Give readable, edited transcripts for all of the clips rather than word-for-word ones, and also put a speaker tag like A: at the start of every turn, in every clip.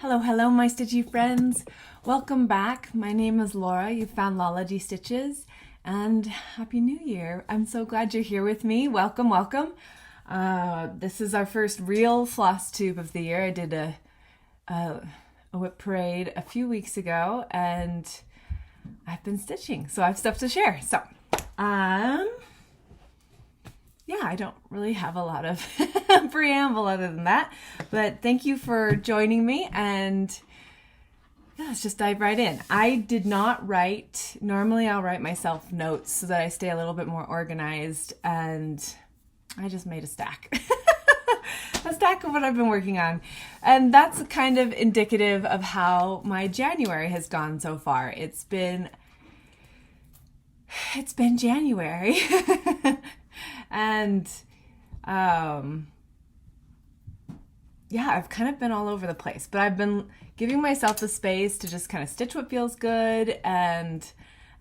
A: Hello, hello, my stitchy friends. Welcome back. My name is Laura. You found Lala Stitches, and Happy New Year. I'm so glad you're here with me. Welcome, welcome. This is our first real Flosstube of the year. I did a whip parade a few weeks ago, and I've been stitching, so I have stuff to share. So, yeah, I don't really have a lot of preamble other than that, but thank you for joining me, and yeah, let's just dive right in. I did not write, normally I'll write myself notes so that I stay a little bit more organized, and I just made a stack. A stack of what I've been working on, and that's kind of indicative of how my January has gone so far. It's been January. And yeah, I've kind of been all over the place, but I've been giving myself the space to just kind of stitch what feels good, and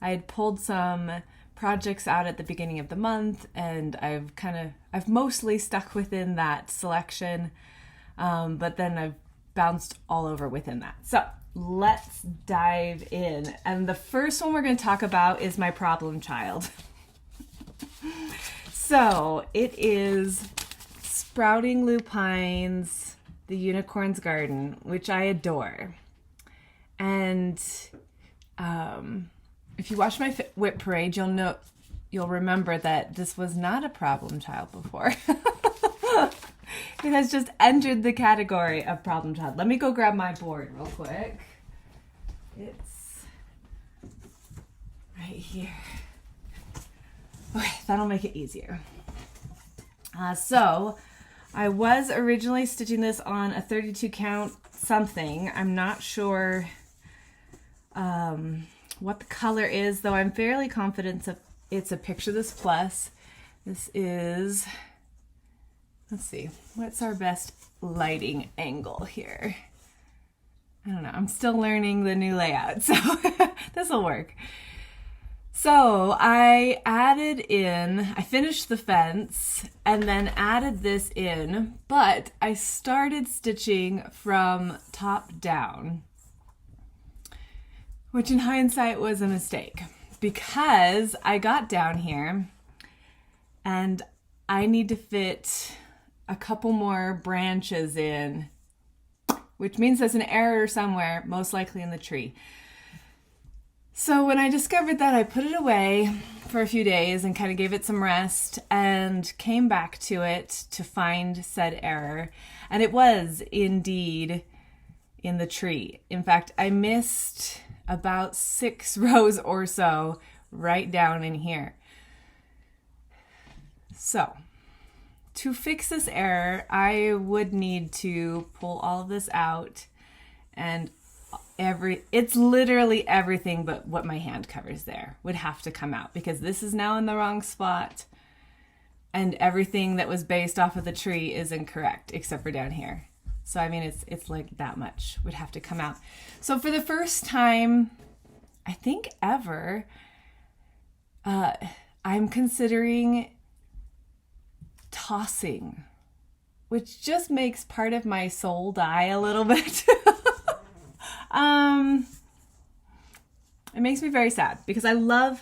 A: I had pulled some projects out at the beginning of the month, and I've mostly stuck within that selection, but then I've bounced all over within that. So let's dive in. And the first one we're going to talk about is my problem child. So it is Sprouting Lupines, the Unicorn's Garden, which I adore. And if you watch my whip parade, you'll remember that this was not a problem child before. It has just entered the category of problem child. Let me go grab my board real quick. It's right here. Okay, that'll make it easier. So I was originally stitching this on a 32 count something. I'm not sure what the color is, though I'm fairly confident it's a Picture This Plus. This is, let's see, what's our best lighting angle here? I don't know, I'm still learning the new layout, so this will work. So I finished the fence and then added this in, but I started stitching from top down, which in hindsight was a mistake, because I got down here and I need to fit a couple more branches in, which means there's an error somewhere, most likely in the tree. So when I discovered that, I put it away for a few days and kind of gave it some rest and came back to it to find said error. And it was indeed in the tree. In fact, I missed about 6 rows or so right down in here. So to fix this error, I would need to pull all of this out, and it's literally everything but what my hand covers there would have to come out, because this is now in the wrong spot, and everything that was based off of the tree is incorrect except for down here. So I mean, it's like that much would have to come out. So for the first time, I think ever, I'm considering tossing, which just makes part of my soul die a little bit. It makes me very sad because I love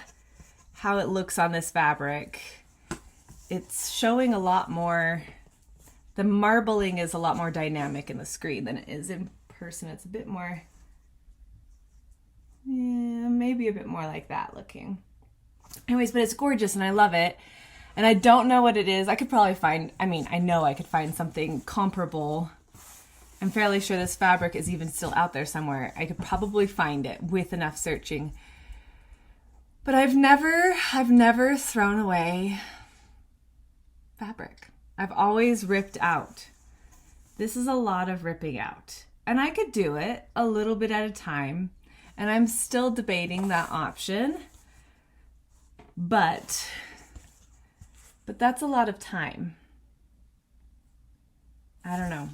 A: how it looks on this fabric. It's showing a lot more, the marbling is a lot more dynamic in the screen than it is in person. It's a bit more, yeah, maybe a bit more like that looking. Anyways, but it's gorgeous and I love it. And I don't know what it is. I could probably find, I know I could find something comparable. I'm fairly sure this fabric is even still out there somewhere. I could probably find it with enough searching. But I've never thrown away fabric. I've always ripped out. This is a lot of ripping out. And I could do it a little bit at a time. And I'm still debating that option. But that's a lot of time. I don't know.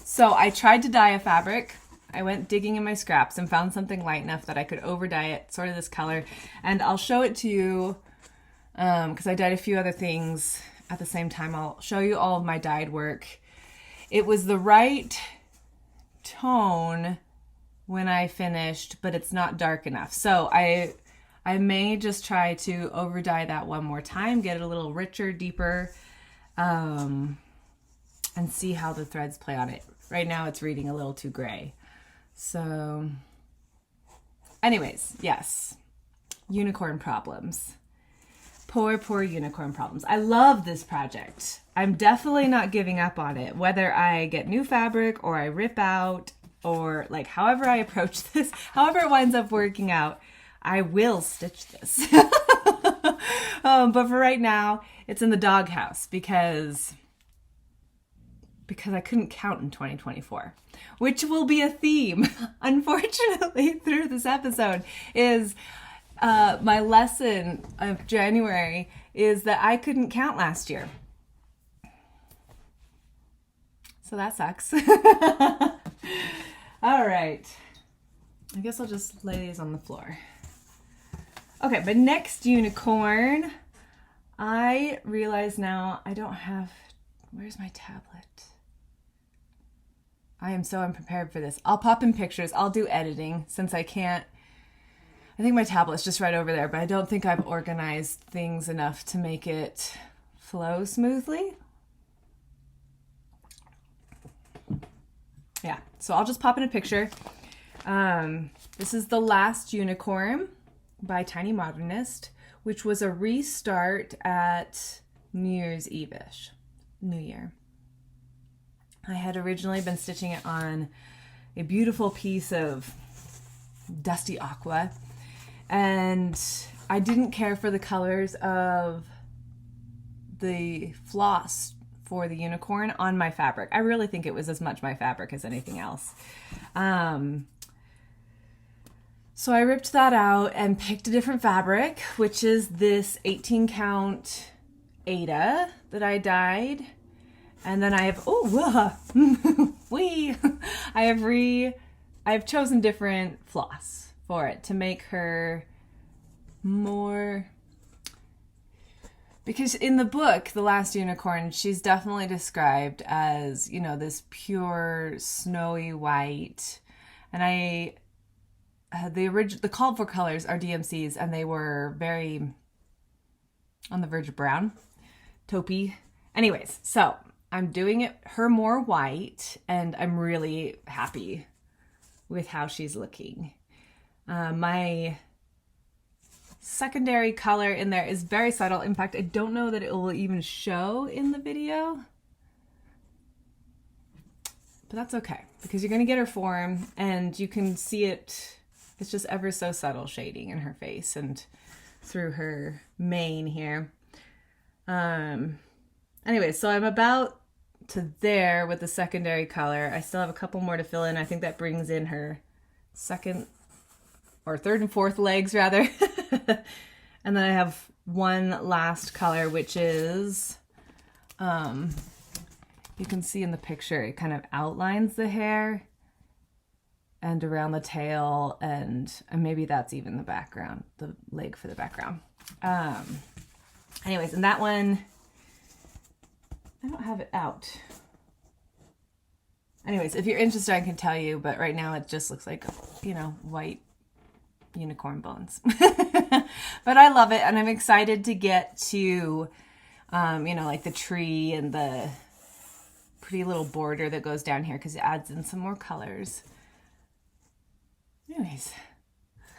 A: So I tried to dye a fabric. I went digging in my scraps and found something light enough that I could over dye it, sort of this color. And I'll show it to you because I dyed a few other things at the same time. I'll show you all of my dyed work. It was the right tone when I finished, but it's not dark enough. So I may just try to over dye that one more time, get it a little richer, deeper, and see how the threads play on it. Right now it's reading a little too gray. So anyways, yes, unicorn problems. Poor unicorn problems. I love this project. I'm definitely not giving up on it, whether I get new fabric or I rip out, or like however I approach this, however it winds up working out, I will stitch this. But for right now, it's in the doghouse because I couldn't count in 2024, which will be a theme, unfortunately, through this episode, is my lesson of January is that I couldn't count last year. So that sucks. All right. I guess I'll just lay these on the floor. Okay, but next unicorn, I realize now I don't have, where's my tablet? I am so unprepared for this. I'll pop in pictures. I'll do editing since I can't. I think my tablet's just right over there, but I don't think I've organized things enough to make it flow smoothly. Yeah, so I'll just pop in a picture. This is The Last Unicorn by Tiny Modernist, which was a restart at New Year's Eve-ish, New Year. I had originally been stitching it on a beautiful piece of dusty aqua, and I didn't care for the colors of the floss for the unicorn on my fabric. I really think it was as much my fabric as anything else. So I ripped that out and picked a different fabric, which is this 18 count Ada that I dyed. And then I have, I've chosen different floss for it to make her more, because in the book, The Last Unicorn, she's definitely described as, you know, this pure snowy white. And the called for colors are DMCs, and they were very on the verge of brown, taupey. Anyways, so I'm doing her more white, and I'm really happy with how she's looking. My secondary color in there is very subtle. In fact, I don't know that it will even show in the video. But that's okay, because you're going to get her form, and you can see it. It's just ever so subtle shading in her face and through her mane here. Anyway, so I'm about to there with the secondary color. I still have a couple more to fill in. I think that brings in her second or third and fourth legs rather. And then I have one last color, which is, you can see in the picture, it kind of outlines the hair and around the tail, and maybe that's even the background, the leg for the background. Anyways, and that one, I don't have it out. Anyways, if you're interested, I can tell you, but right now it just looks like, you know, white unicorn bones. But I love it, and I'm excited to get to, you know, like the tree and the pretty little border that goes down here, because it adds in some more colors. Anyways,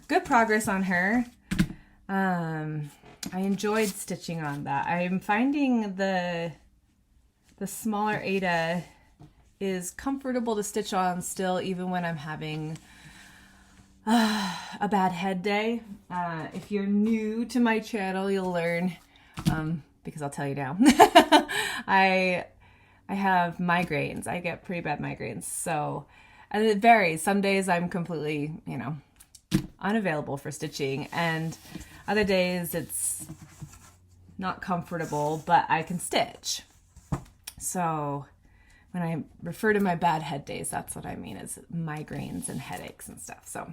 A: good progress on her. I enjoyed stitching on that. I'm finding the smaller Ada is comfortable to stitch on still, even when I'm having a bad head day. If you're new to my channel, you'll learn, because I'll tell you now. I have migraines. I get pretty bad migraines. So, and it varies. Some days I'm completely, you know, unavailable for stitching, and other days it's not comfortable, but I can stitch. So when I refer to my bad head days, that's what I mean, is migraines and headaches and stuff. So,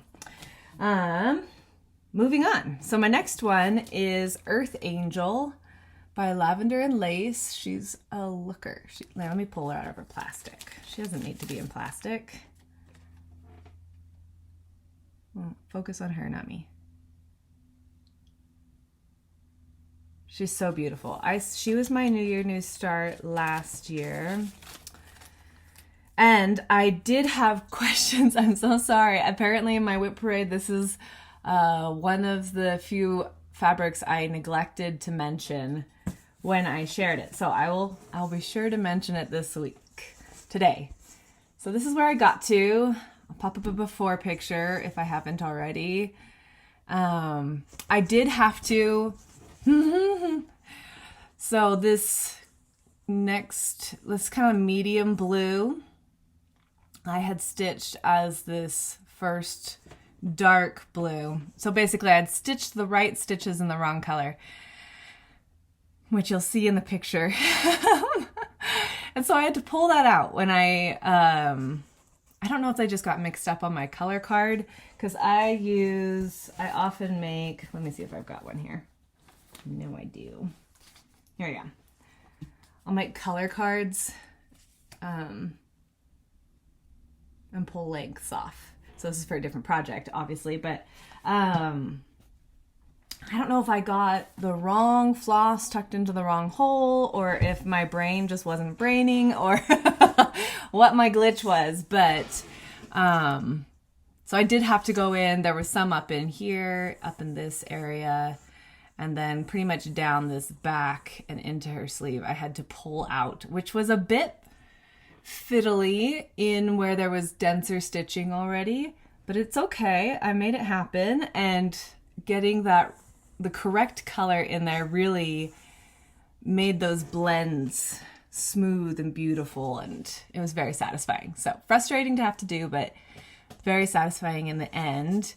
A: moving on. So my next one is Earth Angel by Lavender and Lace. She's a looker. Let me pull her out of her plastic. She doesn't need to be in plastic. Well, focus on her, not me. She's so beautiful. She was my New Year, New Start last year. And I did have questions. I'm so sorry. Apparently in my whip parade, this is one of the few fabrics I neglected to mention when I shared it. So I'll be sure to mention it today. So this is where I got to. I'll pop up a before picture if I haven't already. I did have to. So this kind of medium blue, I had stitched as this first dark blue. So basically I had stitched the right stitches in the wrong color, which you'll see in the picture. And so I had to pull that out when I don't know if I just got mixed up on my color card, because I often make, let me see if I've got one here. No, I do. Here we go. I'll make color cards and pull lengths off. So this is for a different project, obviously, but I don't know if I got the wrong floss tucked into the wrong hole, or if my brain just wasn't braining, or what my glitch was, but so I did have to go in. There was some up in here, up in this area, and then pretty much down this back and into her sleeve I had to pull out, which was a bit fiddly in where there was denser stitching already, but it's okay. I made it happen, and getting the correct color in there really made those blends smooth and beautiful, and it was very satisfying. So frustrating to have to do, but very satisfying in the end.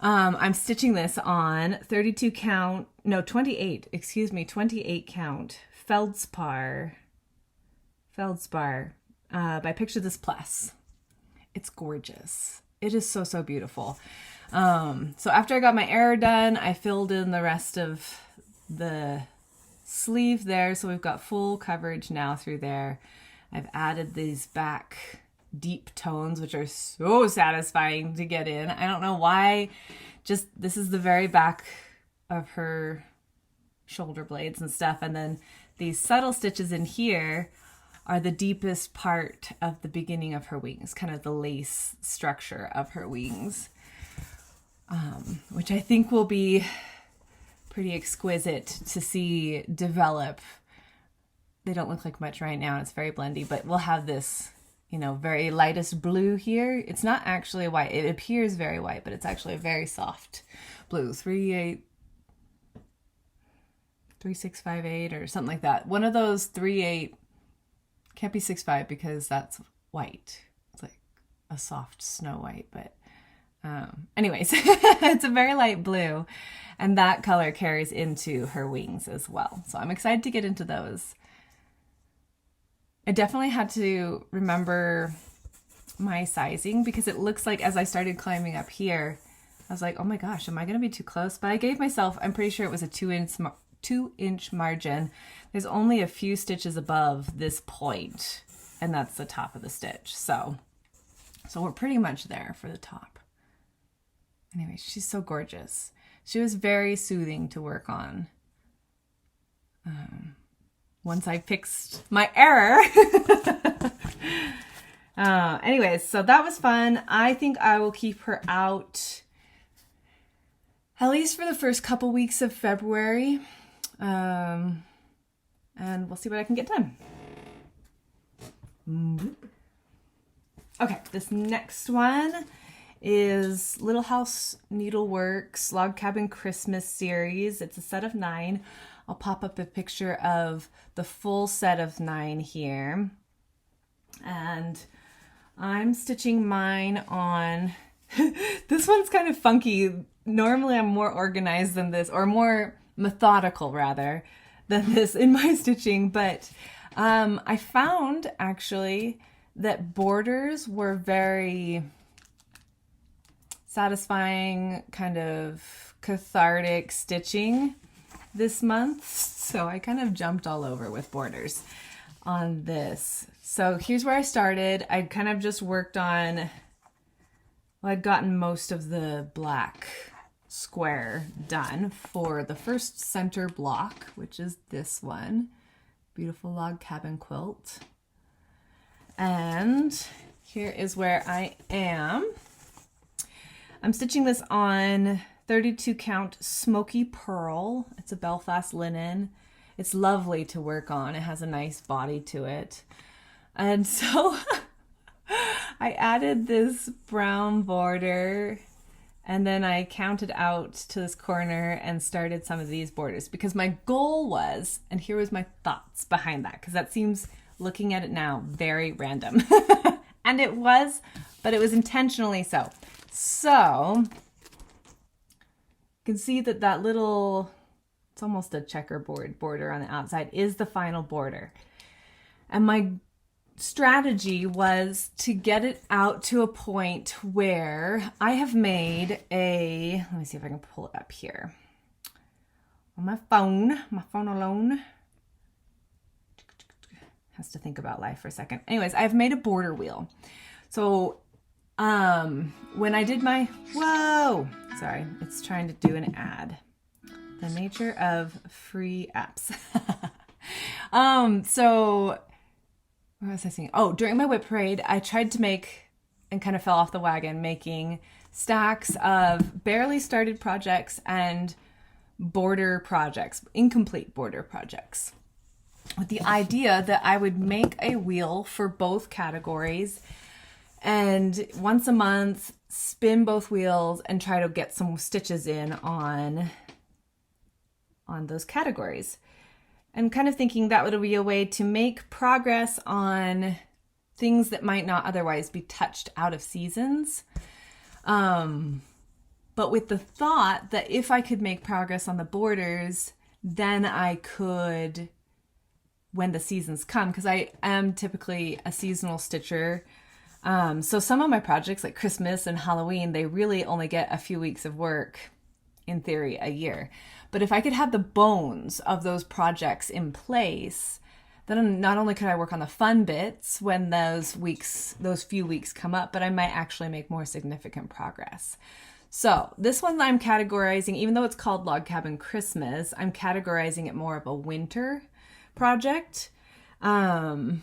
A: I'm stitching this on 28 count feldspar by Picture This Plus. It's gorgeous. It is so, so beautiful. So after I got my error done, I filled in the rest of the sleeve there. So we've got full coverage now through there. I've added these back deep tones, which are so satisfying to get in. I don't know why. Just this is the very back of her shoulder blades and stuff. And then these subtle stitches in here are the deepest part of the beginning of her wings, kind of the lace structure of her wings, which I think will be pretty exquisite to see develop. They don't look like much right now. It's very blendy, but we'll have this, very lightest blue here. It's not actually white. It appears very white, but it's actually a very soft blue. 3658 or something like that. One of those 38 can't be 65 because that's white. It's like a soft snow white, but anyways, it's a very light blue, and that color carries into her wings as well. So I'm excited to get into those. I definitely had to remember my sizing, because it looks like as I started climbing up here, I was like, oh my gosh, am I going to be too close? But I gave myself, I'm pretty sure it was a 2-inch margin. There's only a few stitches above this point, and that's the top of the stitch. So we're pretty much there for the top. Anyway, she's so gorgeous. She was very soothing to work on. Once I fixed my error. Anyways, so that was fun. I think I will keep her out at least for the first couple weeks of February. And we'll see what I can get done. Okay, this next one is Little House Needleworks Log Cabin Christmas series. It's a set of 9. I'll pop up a picture of the full set of 9 here. And I'm stitching mine on, this one's kind of funky. Normally I'm more organized than this, or more methodical rather than this in my stitching, but I found actually that borders were very satisfying, kind of cathartic stitching this month, so I kind of jumped all over with borders on this. So here's where I started. I kind of just worked on well, I'd gotten most of the black square done for the first center block, which is this one. Beautiful log cabin quilt. And here is where I am. I'm stitching this on 32 count smoky pearl. It's a Belfast linen. It's lovely to work on. It has a nice body to it. And so I added this brown border, and then I counted out to this corner and started some of these borders because my goal was, and here was my thoughts behind that, because that seems, looking at it now, very random. And it was, but it was intentionally so. So you can see that that little, it's almost a checkerboard border on the outside, is the final border. And my strategy was to get it out to a point where I have made a, let me see if I can pull it up here on my phone alone. Has to think about life for a second. Anyways, I've made a border wheel. So when I did my, whoa, sorry, it's trying to do an ad. The nature of free apps. So what was I saying? Oh, during my whip parade, I tried to make, and kind of fell off the wagon, making stacks of barely started projects and border projects, incomplete border projects, with the idea that I would make a wheel for both categories and once a month spin both wheels and try to get some stitches in on those categories. And kind of thinking that would be a way to make progress on things that might not otherwise be touched out of seasons. But with the thought that if I could make progress on the borders, then I could, when the seasons come, because I am typically a seasonal stitcher. So some of my projects like Christmas and Halloween, they really only get a few weeks of work, in theory, a year. But if I could have the bones of those projects in place, then not only could I work on the fun bits when those few weeks come up, but I might actually make more significant progress. So this one I'm categorizing, even though it's called Log Cabin Christmas, I'm categorizing it more of a winter project. And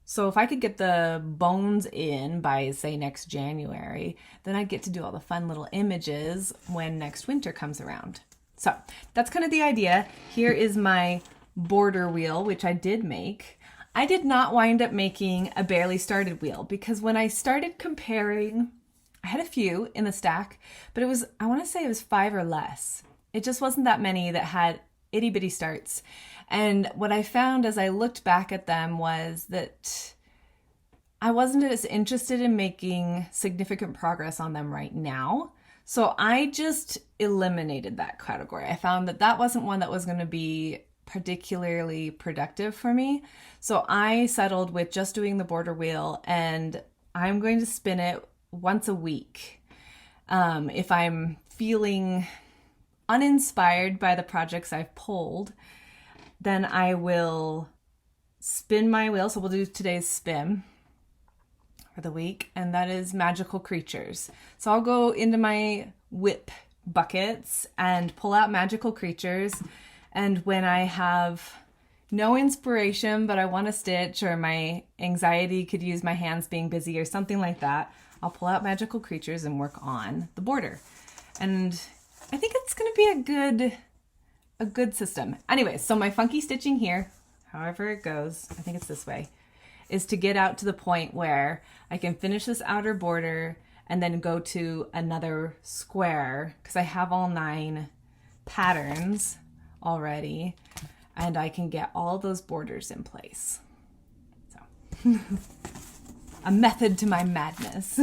A: so if I could get the bones in by, say, next January, then I'd get to do all the fun little images when next winter comes around. So that's kind of the idea. Here is my border wheel, which I did make. I did not wind up making a barely started wheel because when I started comparing, I had a few in the stack, but it was, I want to say it was 5 or less. It just wasn't that many that had itty bitty starts. And what I found as I looked back at them was that I wasn't as interested in making significant progress on them right now. So I just eliminated that category. I found that that wasn't one that was going to be particularly productive for me. So I settled with just doing the border wheel, and I'm going to spin it once a week. If I'm feeling uninspired by the projects I've pulled, then I will spin my wheel. So we'll do today's spin for the week, and that is magical creatures. So I'll go into my whip buckets and pull out magical creatures. And when I have no inspiration, but I want to stitch, or my anxiety could use my hands being busy or something like that, I'll pull out magical creatures and work on the border. And I think it's going to be a good system. Anyway, so my funky stitching here, however it goes, I think it's this way, is to get out to the point where I can finish this outer border and then go to another square, because I have all 9 patterns already, and I can get all those borders in place. So a method to my madness.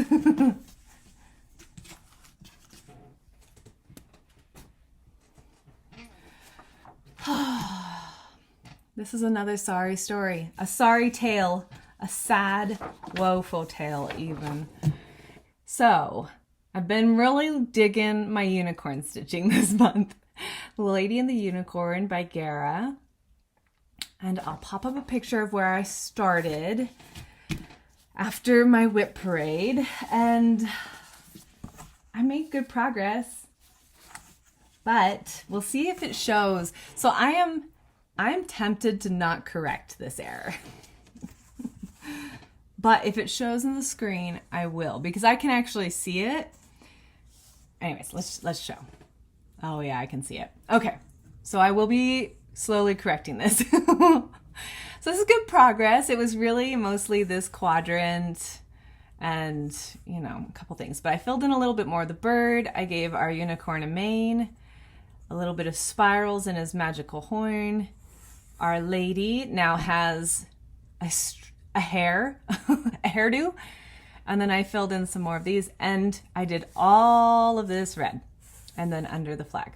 A: This is another sorry story, a sorry tale, a sad, woeful tale even. So I've been really digging my unicorn stitching this month. The Lady and the Unicorn by Gera. And I'll pop up a picture of where I started. after my whip parade, and I made good progress, but we'll see if it shows. So I'm tempted to not correct this error. But if it shows on the screen, I will, because I can actually see it. Anyways, let's show. Oh yeah, I can see it. Okay, so I will be slowly correcting this. So this is good progress. It was really mostly this quadrant and, you know, a couple things. But I filled in a little bit more of the bird. I gave our unicorn a mane, a little bit of spirals in his magical horn. Our lady now has a hair, a hairdo. And then I filled in some more of these, and I did all of this red, and then under the flag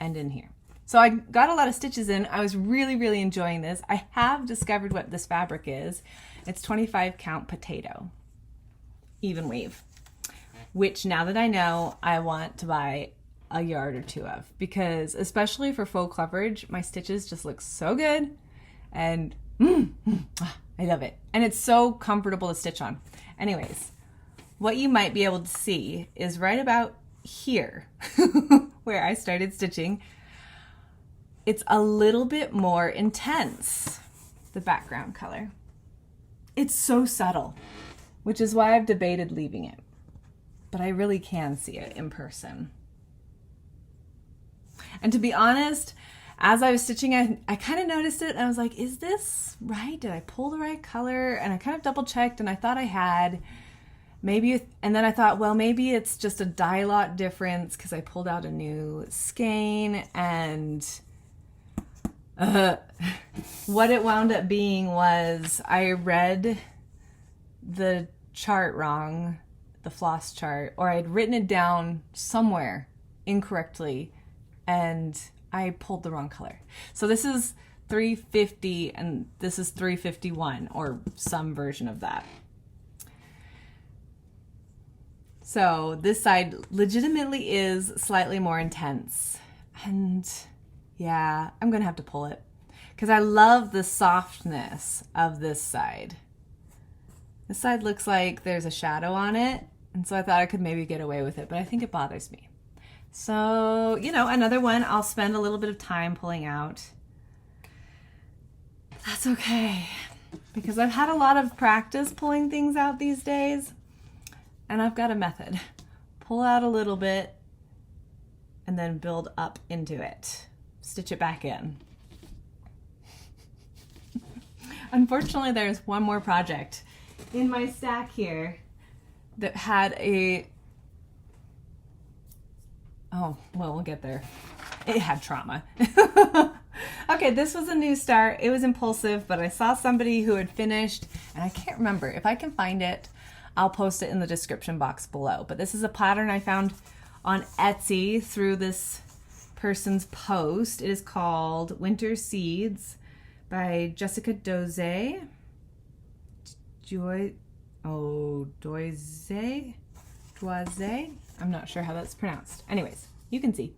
A: and in here. So I got a lot of stitches in. I was really, really enjoying this. I have discovered what this fabric is. It's 25 count potato, even weave, which now that I know, I want to buy a yard or two of, because especially for faux coverage, my stitches just look so good, and I love it. And it's so comfortable to stitch on. Anyways, what you might be able to see is right about here where I started stitching. It's a little bit more intense, the background color. It's so subtle, which is why I've debated leaving it, but I really can see it in person. And to be honest, as I was stitching, I kind of noticed it, and I was like, is this right? Did I pull the right color? And I kind of double checked, and I thought I had. Maybe, and then I thought, well, maybe it's just a dye lot difference because I pulled out a new skein, and what it wound up being was I read the chart wrong, the floss chart, or I'd written it down somewhere incorrectly, and I pulled the wrong color. So this is 350 and this is 351, or some version of that. So this side legitimately is slightly more intense, and yeah, I'm gonna have to pull it because I love the softness of this side. This side looks like there's a shadow on it, and so I thought I could maybe get away with it, but I think it bothers me. So, you know, another one I'll spend a little bit of time pulling out. That's okay, because I've had a lot of practice pulling things out these days, and I've got a method. Pull out a little bit and then build up into it. Stitch it back in. Unfortunately, there's one more project in my stack here that had a, oh, well, we'll get there. It had trauma. Okay, this was a new start. It was impulsive, but I saw somebody who had finished, and I can't remember. If I can find it, I'll post it in the description box below. But this is a pattern I found on Etsy through this person's post. It is called Winter Seeds by Jessica Doize. Doize? I'm not sure how that's pronounced. Anyways, you can see.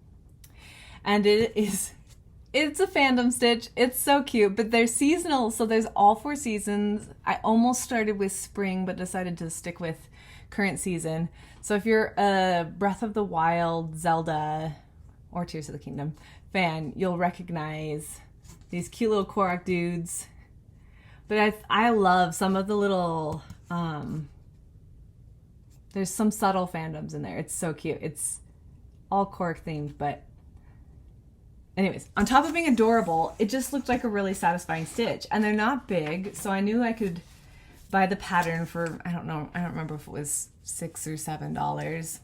A: And it's a fandom stitch. It's so cute, but they're seasonal, so there's all 4 seasons. I almost started with spring, but decided to stick with current season. So if you're a Breath of the Wild, Zelda, or Tears of the Kingdom fan, you'll recognize these cute little Korok dudes. But I love some of the little, there's some subtle fandoms in there. It's so cute. It's all Korok themed, but anyways, on top of being adorable, it just looked like a really satisfying stitch. And they're not big, so I knew I could buy the pattern for, I don't know, I don't remember if it was $6 or $7.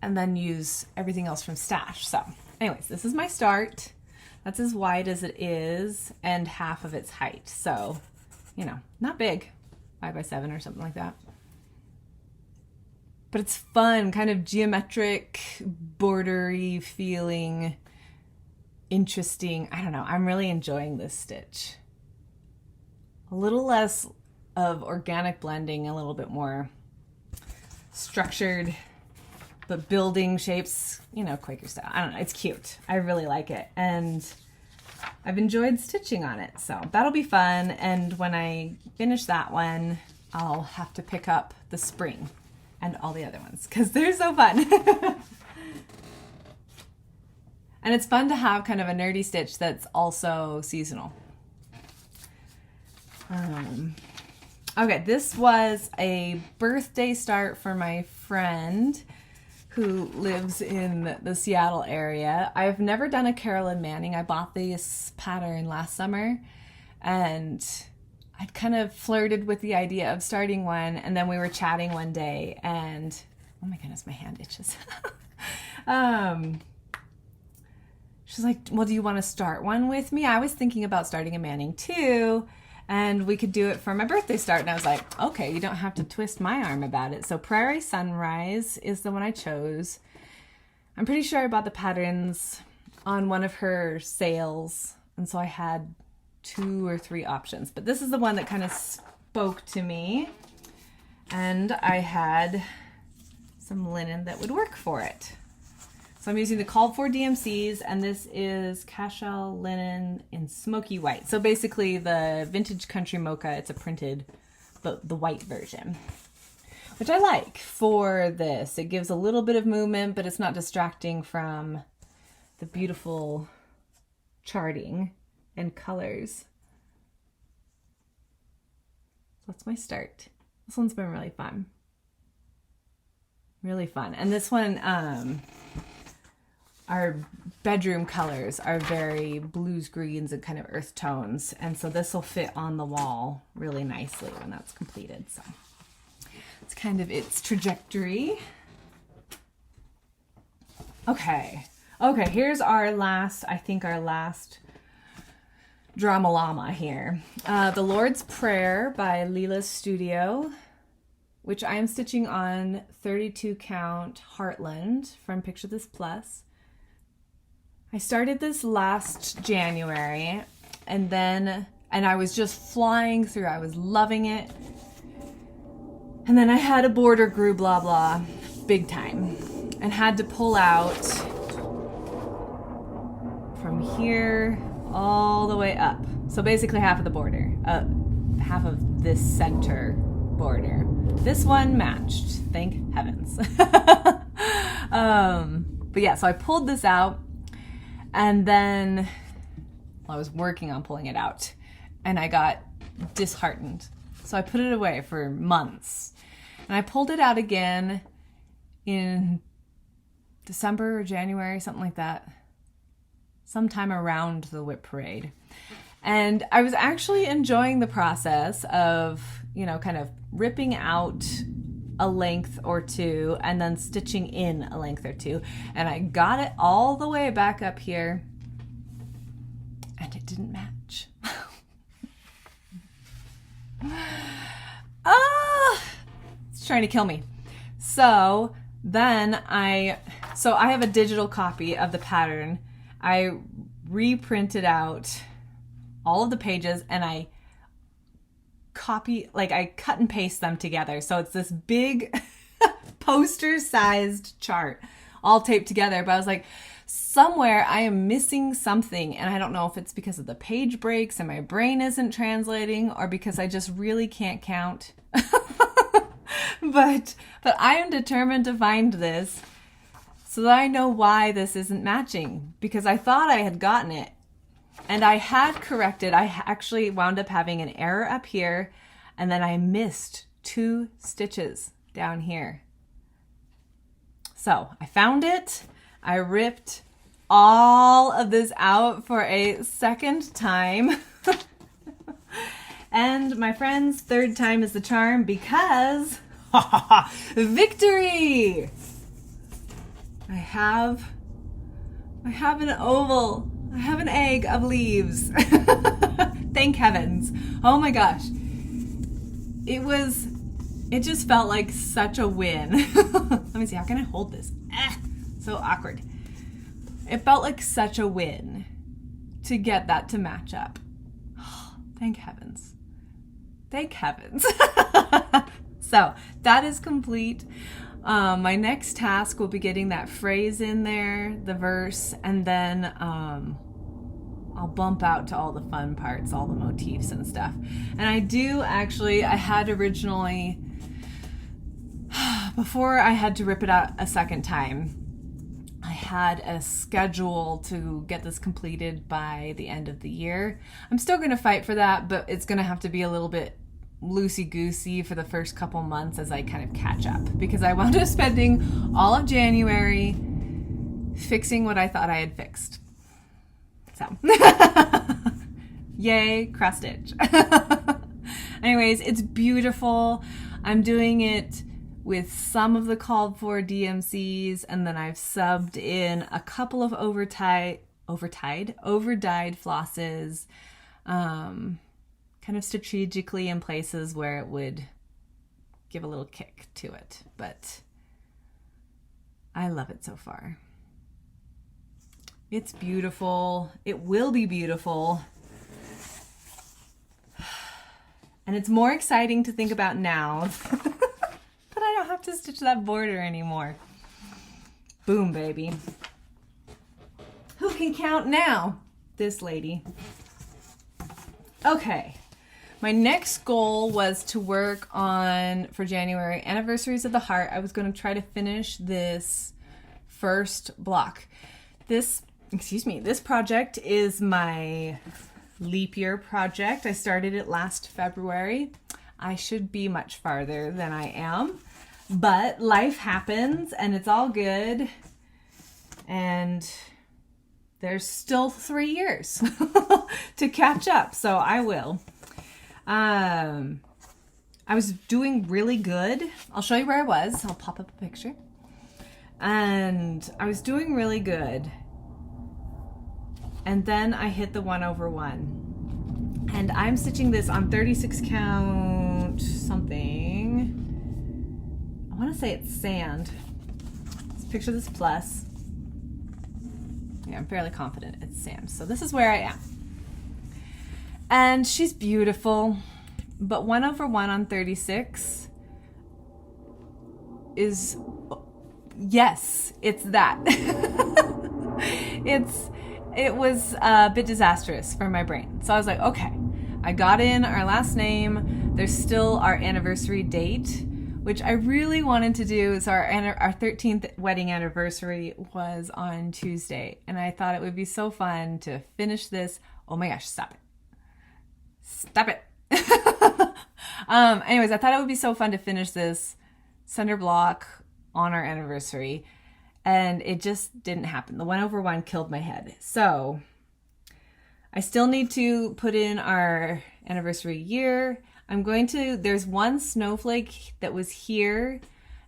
A: And then use everything else from stash. So anyways, this is my start. That's as wide as it is and half of its height. So, you know, not big, 5x7 or something like that. But it's fun, kind of geometric, bordery feeling, interesting. I don't know, I'm really enjoying this stitch. A little less of organic blending, a little bit more structured, but building shapes, you know, Quaker style. I don't know, it's cute. I really like it. And I've enjoyed stitching on it. So that'll be fun. And when I finish that one, I'll have to pick up the spring and all the other ones because they're so fun. And it's fun to have kind of a nerdy stitch that's also seasonal. Okay, this was a birthday start for my friend who lives in the Seattle area. I've never done a Carolyn Manning. I bought this pattern last summer and I'd kind of flirted with the idea of starting one, and then we were chatting one day and, oh my goodness, my hand itches. She's like, well, do you want to start one with me? I was thinking about starting a Manning too, and we could do it for my birthday start. And I was like, okay, you don't have to twist my arm about it. So Prairie Sunrise is the one I chose. I'm pretty sure I bought the patterns on one of her sales, and so I had 2 or 3 options. But this is the one that kind of spoke to me, and I had some linen that would work for it. So I'm using the called for DMCs, and this is cashel linen in smoky white. So basically the vintage country mocha, it's a printed, the white version, which I like for this. It gives a little bit of movement, but it's not distracting from the beautiful charting and colors. So that's my start. This one's been really fun. Really fun. And this one, our bedroom colors are very blues, greens, and kind of earth tones. And so this will fit on the wall really nicely when that's completed. So it's kind of its trajectory. Okay. Okay, here's our last, I think our last drama llama here. The Lord's Prayer by Lila's Studio, which I am stitching on 32 count Heartland from Picture This Plus. I started this last January, and I was just flying through. I was loving it. And then I had a border grew blah blah big time and had to pull out from here all the way up. So basically half of the border, half of this center border. This one matched, thank heavens. But yeah, so I pulled this out. And then I was working on pulling it out and I got disheartened. So I put it away for months. And I pulled it out again in December or January, something like that. Sometime around the Whip Parade. And I was actually enjoying the process of, you know, kind of ripping out a length or two and then stitching in a length or two, and I got it all the way back up here and it didn't match. It's trying to kill me. So then I have a digital copy of the pattern. I reprinted out all of the pages and I cut and paste them together. So it's this big poster sized chart all taped together. But I was like, somewhere I am missing something. And I don't know if it's because of the page breaks and my brain isn't translating or because I just really can't count. But I am determined to find this so that I know why this isn't matching, because I thought I had gotten it. And I had corrected. I actually wound up having an error up here, and then I missed 2 stitches down here. So I found it. I ripped all of this out for a second time. And my friends, 3rd time is the charm, because victory! I have an oval. I have an egg of leaves. Thank heavens. Oh my gosh. It just felt like such a win. Let me see, how can I hold this? So awkward. It felt like such a win to get that to match up. Thank heavens. Thank heavens. So that is complete. My next task will be getting that phrase in there, the verse, and then I'll bump out to all the fun parts, all the motifs and stuff. And I do actually, I had originally, before I had to rip it out a second time, I had a schedule to get this completed by the end of the year. I'm still going to fight for that, but it's going to have to be a little bit loosey-goosey for the first couple months as I kind of catch up, because I wound up spending all of January fixing what I thought I had fixed. So, yay, cross stitch. Anyways, it's beautiful. I'm doing it with some of the called for DMCs, and then I've subbed in a couple of overdyed flosses, kind of strategically in places where it would give a little kick to it. But I love it so far. It's beautiful. It will be beautiful. And it's more exciting to think about now that I don't have to stitch that border anymore. Boom, baby. Who can count now? This lady. Okay. My next goal was to work on, for January, Anniversaries of the Heart. I was going to try to finish this first block. This project is my leap year project. I started it last February. I should be much farther than I am, but life happens and it's all good. And there's still 3 years to catch up, so I will. I was doing really good. I'll show you where I was. I'll pop up a picture. And I was doing really good. And then I hit the 1/1. And I'm stitching this on 36 count something. I want to say it's sand. Let's picture this plus. Yeah, I'm fairly confident it's sand. So this is where I am. And she's beautiful. But 1/1 on 36 is, yes, it's that. It was a bit disastrous for my brain. So I was like, okay, I got in our last name. There's still our anniversary date, which I really wanted to do. So our 13th wedding anniversary was on Tuesday. And I thought it would be so fun to finish this. Oh my gosh, stop it. Stop it. Anyways, I thought it would be so fun to finish this center block on our anniversary. And it just didn't happen. The 1/1 killed my head. So I still need to put in our anniversary year. There's one snowflake that was here,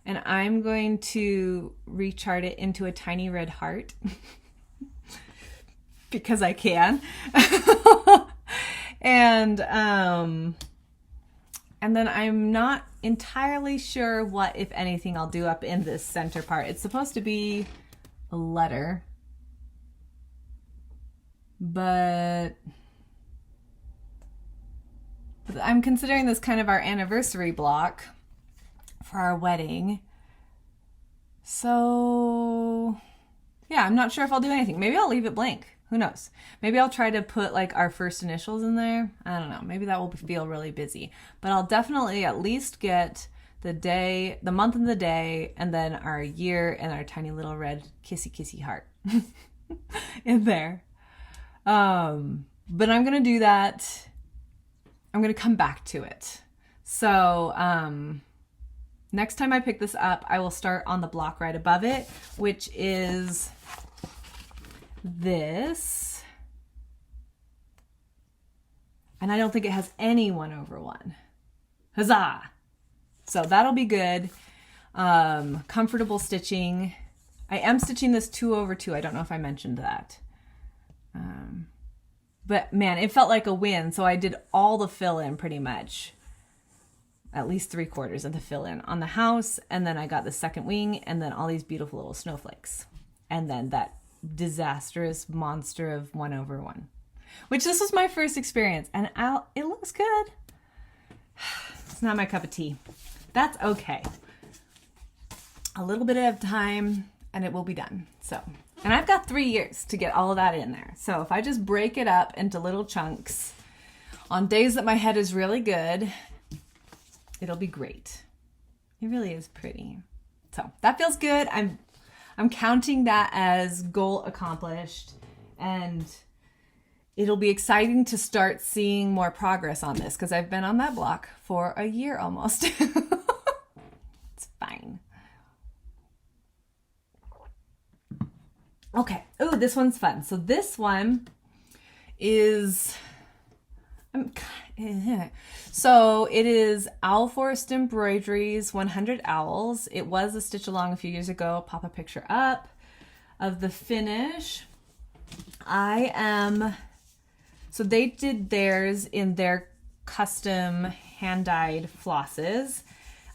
A: and I'm going to rechart it into a tiny red heart because I can. And then I'm not entirely sure what, if anything, I'll do up in this center part. It's supposed to be a letter, but I'm considering this kind of our anniversary block for our wedding. So yeah, I'm not sure if I'll do anything. Maybe I'll leave it blank. Who knows? Maybe I'll try to put like our first initials in there. I don't know. Maybe that will feel really busy. But I'll definitely at least get the day, the month and the day, and then our year and our tiny little red kissy kissy heart in there. But I'm going to do that. I'm going to come back to it. So next time I pick this up, I will start on the block right above it, which is this. And I don't think it has any 1/1. Huzzah! So that'll be good. Comfortable stitching. I am stitching this 2/2. I don't know if I mentioned that. But man, it felt like a win. So I did all the fill in pretty much. At least 3/4 of the fill in on the house. And then I got the second wing and then all these beautiful little snowflakes. And then that disastrous monster of 1/1, which this was my first experience, and it looks good. It's not my cup of tea. That's okay. A little bit of time and it will be done. So And I've got 3 years to get all of that in there. So if I just break it up into little chunks on days that my head is really good, it'll be great. It really is pretty. So that feels good. I'm counting that as goal accomplished, and it'll be exciting to start seeing more progress on this because I've been on that block for a year almost. It's fine. Okay. Oh, this one's fun. So this one is, so it is Owl Forest Embroideries 100 Owls. It was a stitch along a few years ago. Pop a picture up of the finish. So they did theirs in their custom hand-dyed flosses.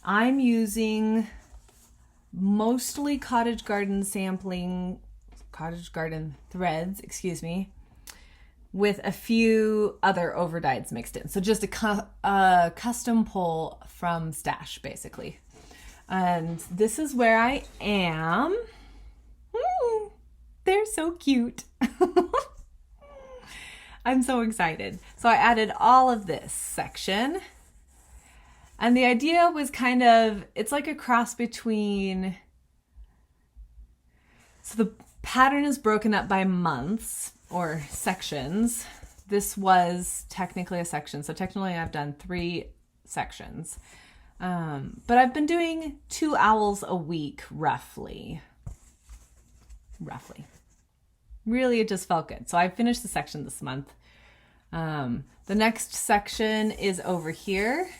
A: I'm using mostly Cottage Garden threads, excuse me, with a few other overdyes mixed in. So just a custom pull from Stash, basically. And this is where I am. They're so cute. I'm so excited. So I added all of this section. And the idea was kind of, it's like a cross between, so the pattern is broken up by months or sections. This was technically a section. So technically I've done 3 sections. But I've been doing 2 owls a week, roughly. Really, it just felt good. So I finished the section this month. The next section is over here.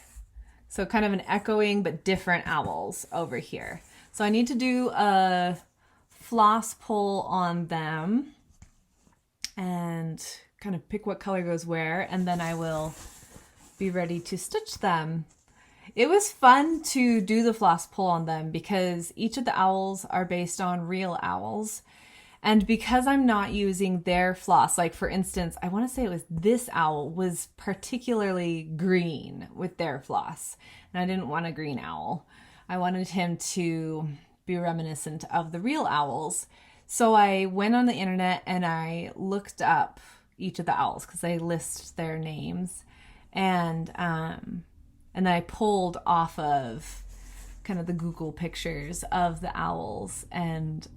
A: So kind of an echoing but different owls over here. So I need to do a floss pull on them and kind of pick what color goes where, and then I will be ready to stitch them. It was fun to do the floss pull on them because each of the owls are based on real owls. And because I'm not using their floss, like for instance, I want to say it was this owl was particularly green with their floss. And I didn't want a green owl. I wanted him to be reminiscent of the real owls. So I went on the internet and I looked up each of the owls because they list their names. And then I pulled off of kind of the Google pictures of the owls, and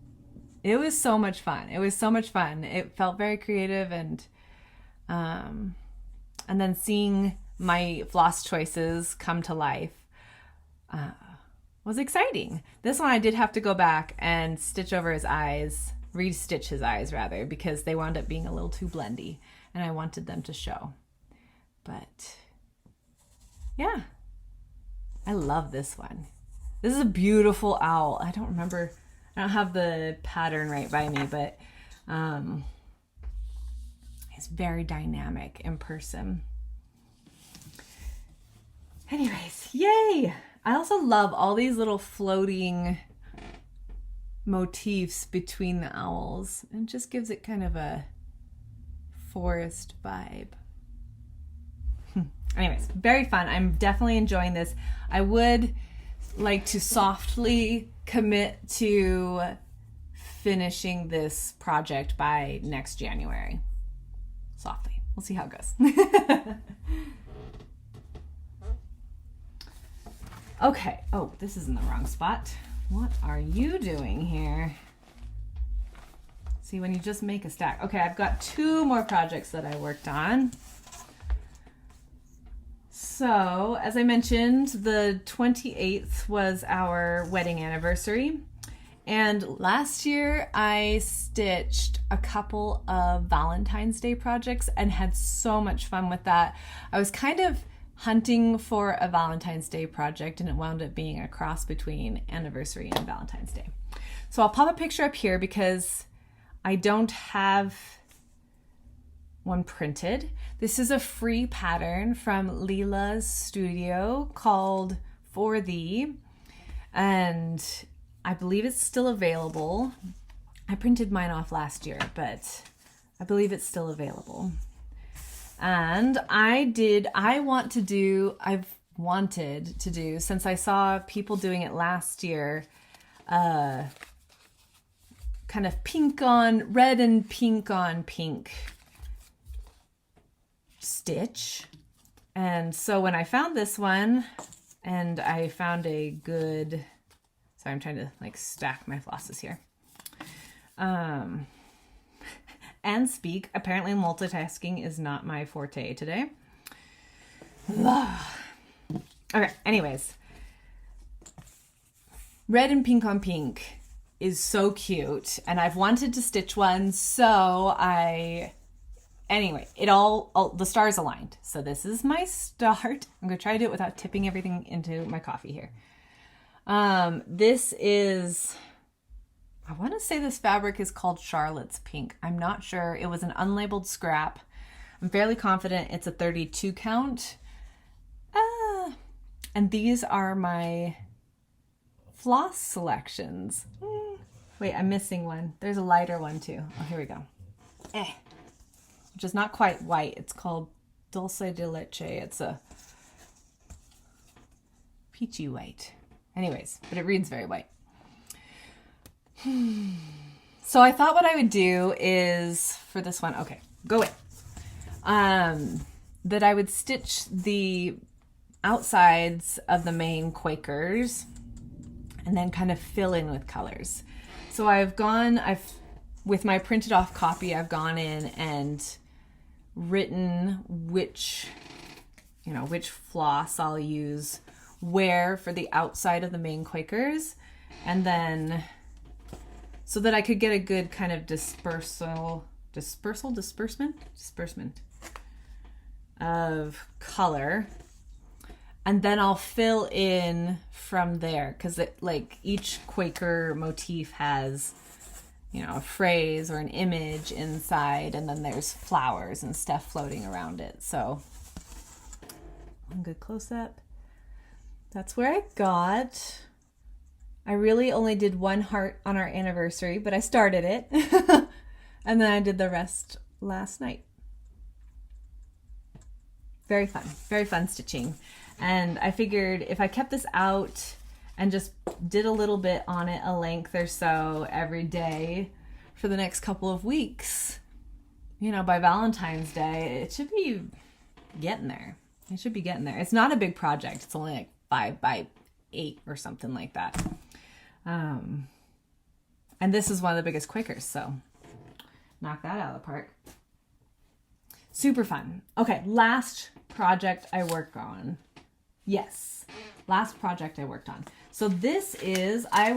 A: it was so much fun. It felt very creative, and then seeing my floss choices come to life was exciting. This one I did have to go back and stitch over his eyes, restitch his eyes rather, because they wound up being a little too blendy, and I wanted them to show. But yeah, I love this one. This is a beautiful owl. I don't have the pattern right by me, but it's very dynamic in person. Anyways, yay! I also love all these little floating motifs between the owls. It just gives it kind of a forest vibe. Anyways, very fun. I'm definitely enjoying this. I would like to softly commit to finishing this project by next January. Softly. We'll see how it goes. Okay. Oh, this is in the wrong spot. What are you doing here? See, when you just make a stack. Okay, I've got 2 more projects that I worked on. So, as I mentioned, the 28th was our wedding anniversary. And last year I stitched a couple of Valentine's Day projects and had so much fun with that. I was kind of hunting for a Valentine's Day project, and it wound up being a cross between Anniversary and Valentine's Day. So I'll pop a picture up here because I don't have one printed. This is a free pattern from Lila's studio called For Thee, and I believe it's still available. I printed mine off last year, but I believe it's still available. And I've wanted to do, since I saw people doing it last year, kind kind of red and pink on pink stitch. And so when I found this one, and I found a good, sorry, I'm trying to like stack my flosses here. And speak. Apparently multitasking is not my forte today. Okay, anyways. Red and pink on pink is so cute, and I've wanted to stitch one, so anyway, the stars aligned. So this is my start. I'm gonna try to do it without tipping everything into my coffee here. This is, I want to say this fabric is called Charlotte's Pink. I'm not sure. It was an unlabeled scrap. I'm fairly confident it's a 32 count. And these are my floss selections. Wait, I'm missing one. There's a lighter one too. Oh, here we go. Which is not quite white. It's called Dulce de Leche. It's a peachy white. Anyways, but it reads very white. So I thought what I would do is, for this one, okay, go in. That I would stitch the outsides of the main Quakers and then kind of fill in with colors. So with my printed off copy, I've gone in and written which floss I'll use where for the outside of the main Quakers, and then so that I could get a good kind of disbursement of color. And then I'll fill in from there, because like each Quaker motif has, a phrase or an image inside, and then there's flowers and stuff floating around it. So one good close up. That's where I got. I really only did one heart on our anniversary, but I started it. And then I did the rest last night. Very fun stitching. And I figured if I kept this out and just did a little bit on it, a length or so every day for the next couple of weeks, by Valentine's Day, it should be getting there. It's not a big project. It's only like 5 by 8 or something like that. And this is one of the biggest Quakers, so knock that out of the park. Super fun. Okay, last project I worked on. Yes, last project I worked on. So this is, I have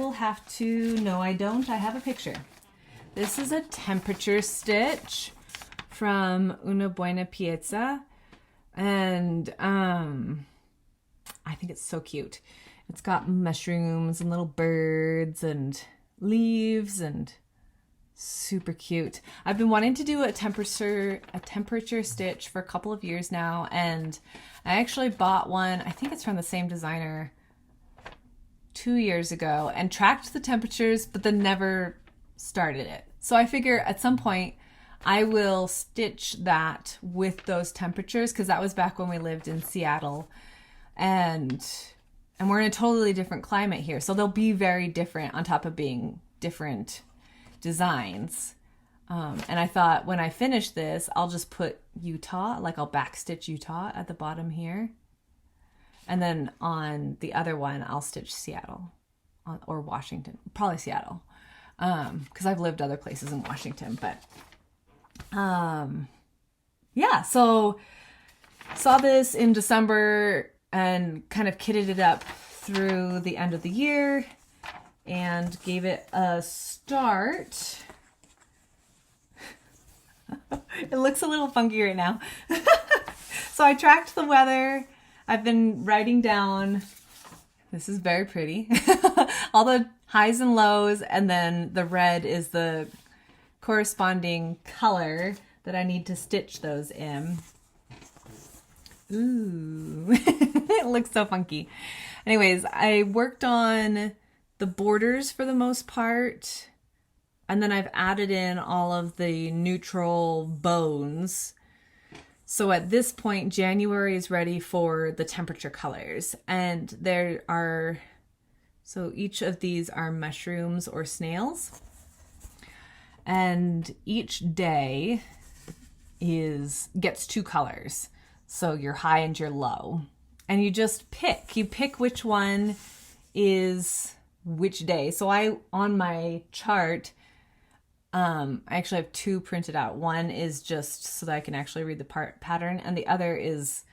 A: a picture. This is a temperature stitch from Una Buena Pieza. And I think it's so cute. It's got mushrooms and little birds and leaves and super cute. I've been wanting to do a temperature stitch for a couple of years now, and I actually bought one, I think it's from the same designer, 2 years ago, and tracked the temperatures, but then never started it. So I figure at some point I will stitch that with those temperatures, because that was back when we lived in Seattle, and we're in a totally different climate here, so they'll be very different on top of being different designs. And I thought when I finish this, I'll just put Utah, like I'll backstitch Utah at the bottom here. And then on the other one, I'll stitch Seattle or Washington, probably Seattle. Because I've lived other places in Washington, but yeah, so saw this in December and kind of kitted it up through the end of the year and gave it a start. It looks a little funky right now. So I tracked the weather. I've been writing down, this is very pretty, all the highs and lows, and then the red is the corresponding color that I need to stitch those in. Ooh, it looks so funky. Anyways, I worked on the borders for the most part, and then I've added in all of the neutral bones. So at this point, January is ready for the temperature colors, and there are, so each of these are mushrooms or snails. and each day gets 2 colors. So your high and your low. And you just pick which one is which day. So on my chart, I actually have 2 printed out. One is just so that I can actually read the pattern, and the other is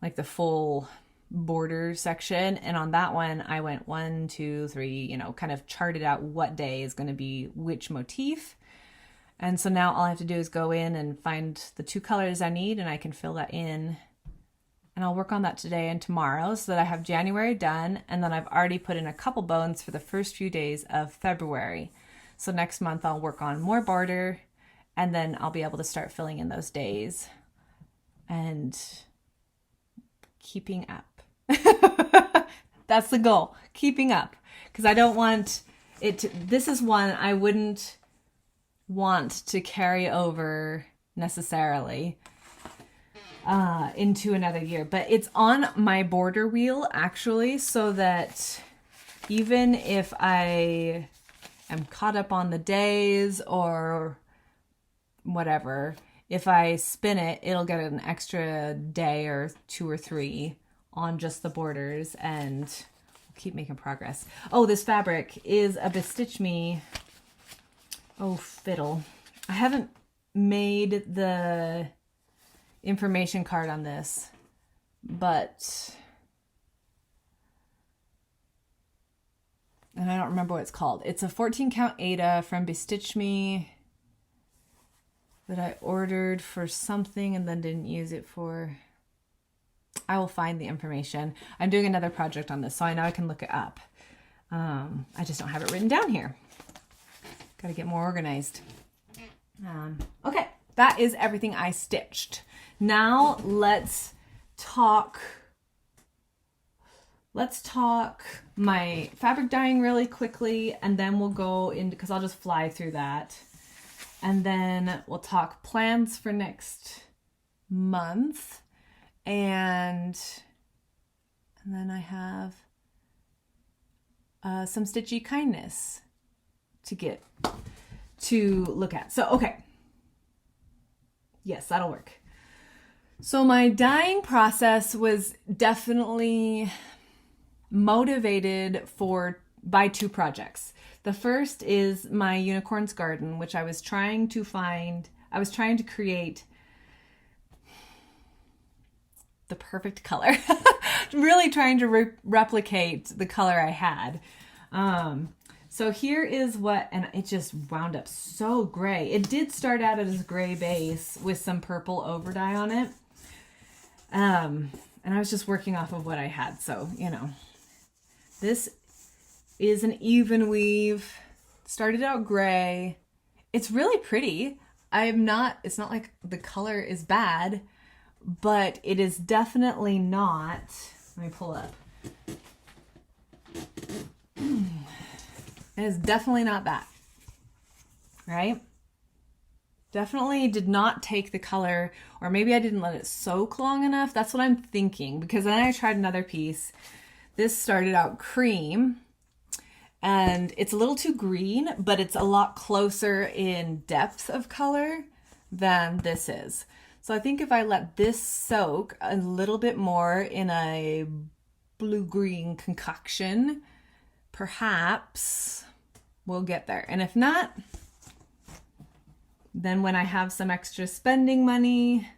A: like the full border section. And on that one, I went 1, 2, 3, kind of charted out what day is going to be which motif. And so now all I have to do is go in and find the 2 colors I need, and I can fill that in. And I'll work on that today and tomorrow so that I have January done. And then I've already put in a couple bones for the first few days of February. So next month I'll work on more border, and then I'll be able to start filling in those days and keeping up. That's the goal, keeping up. Because I don't want it to, this is one I wouldn't want to carry over necessarily into another year, but it's on my border wheel actually, so that even if I am caught up on the days or whatever, if I spin it, it'll get an extra day or 2 or 3 on just the borders, and we'll keep making progress. Oh, this fabric is a Bestitch Me. Oh, fiddle. I haven't made the information card on this, but and I don't remember what it's called. It's a 14 count Aida from Bestitch Me that I ordered for something and then didn't use it for. I will find the information. I'm doing another project on this, so I know I can look it up. I just don't have it written down here. Got to get more organized. Okay, that is everything I stitched. Now let's talk my fabric dyeing really quickly, and then we'll go into, because I'll just fly through that. And then we'll talk plans for next month. And then I have some Stitchy kindness to look at. So, okay. Yes, that'll work. So my dyeing process was definitely motivated by 2 projects. The first is my Unicorn's Garden, which I was trying to create the perfect color. Really trying to replicate the color I had. So here is and it just wound up so gray. It did start out as gray base with some purple over dye on it. And I was just working off of what I had. So, this is an even weave. Started out gray. It's really pretty. It's not like the color is bad, but it is definitely not. Let me pull up. It is definitely not that, right? Definitely did not take the color, or maybe I didn't let it soak long enough. That's what I'm thinking, because then I tried another piece. This started out cream, and it's a little too green, but it's a lot closer in depth of color than this is. So I think if I let this soak a little bit more in a blue-green concoction, perhaps we'll get there. And if not, then when I have some extra spending money,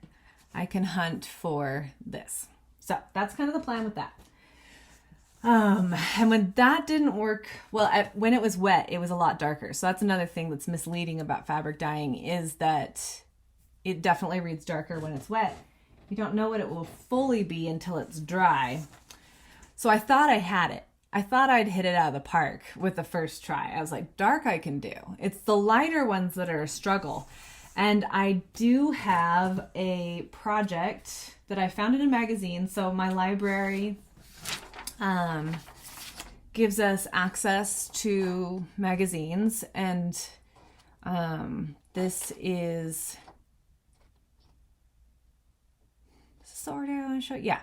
A: I can hunt for this. So that's kind of the plan with that. And when that didn't work, well, when it was wet, it was a lot darker. So that's another thing that's misleading about fabric dyeing, is that it definitely reads darker when it's wet. You don't know what it will fully be until it's dry. So I thought I had it. I thought I'd hit it out of the park with the first try. I was like, dark I can do. It's the lighter ones that are a struggle. And I do have a project that I found in a magazine. So my library gives us access to magazines, and this is the order I want to show. Yeah.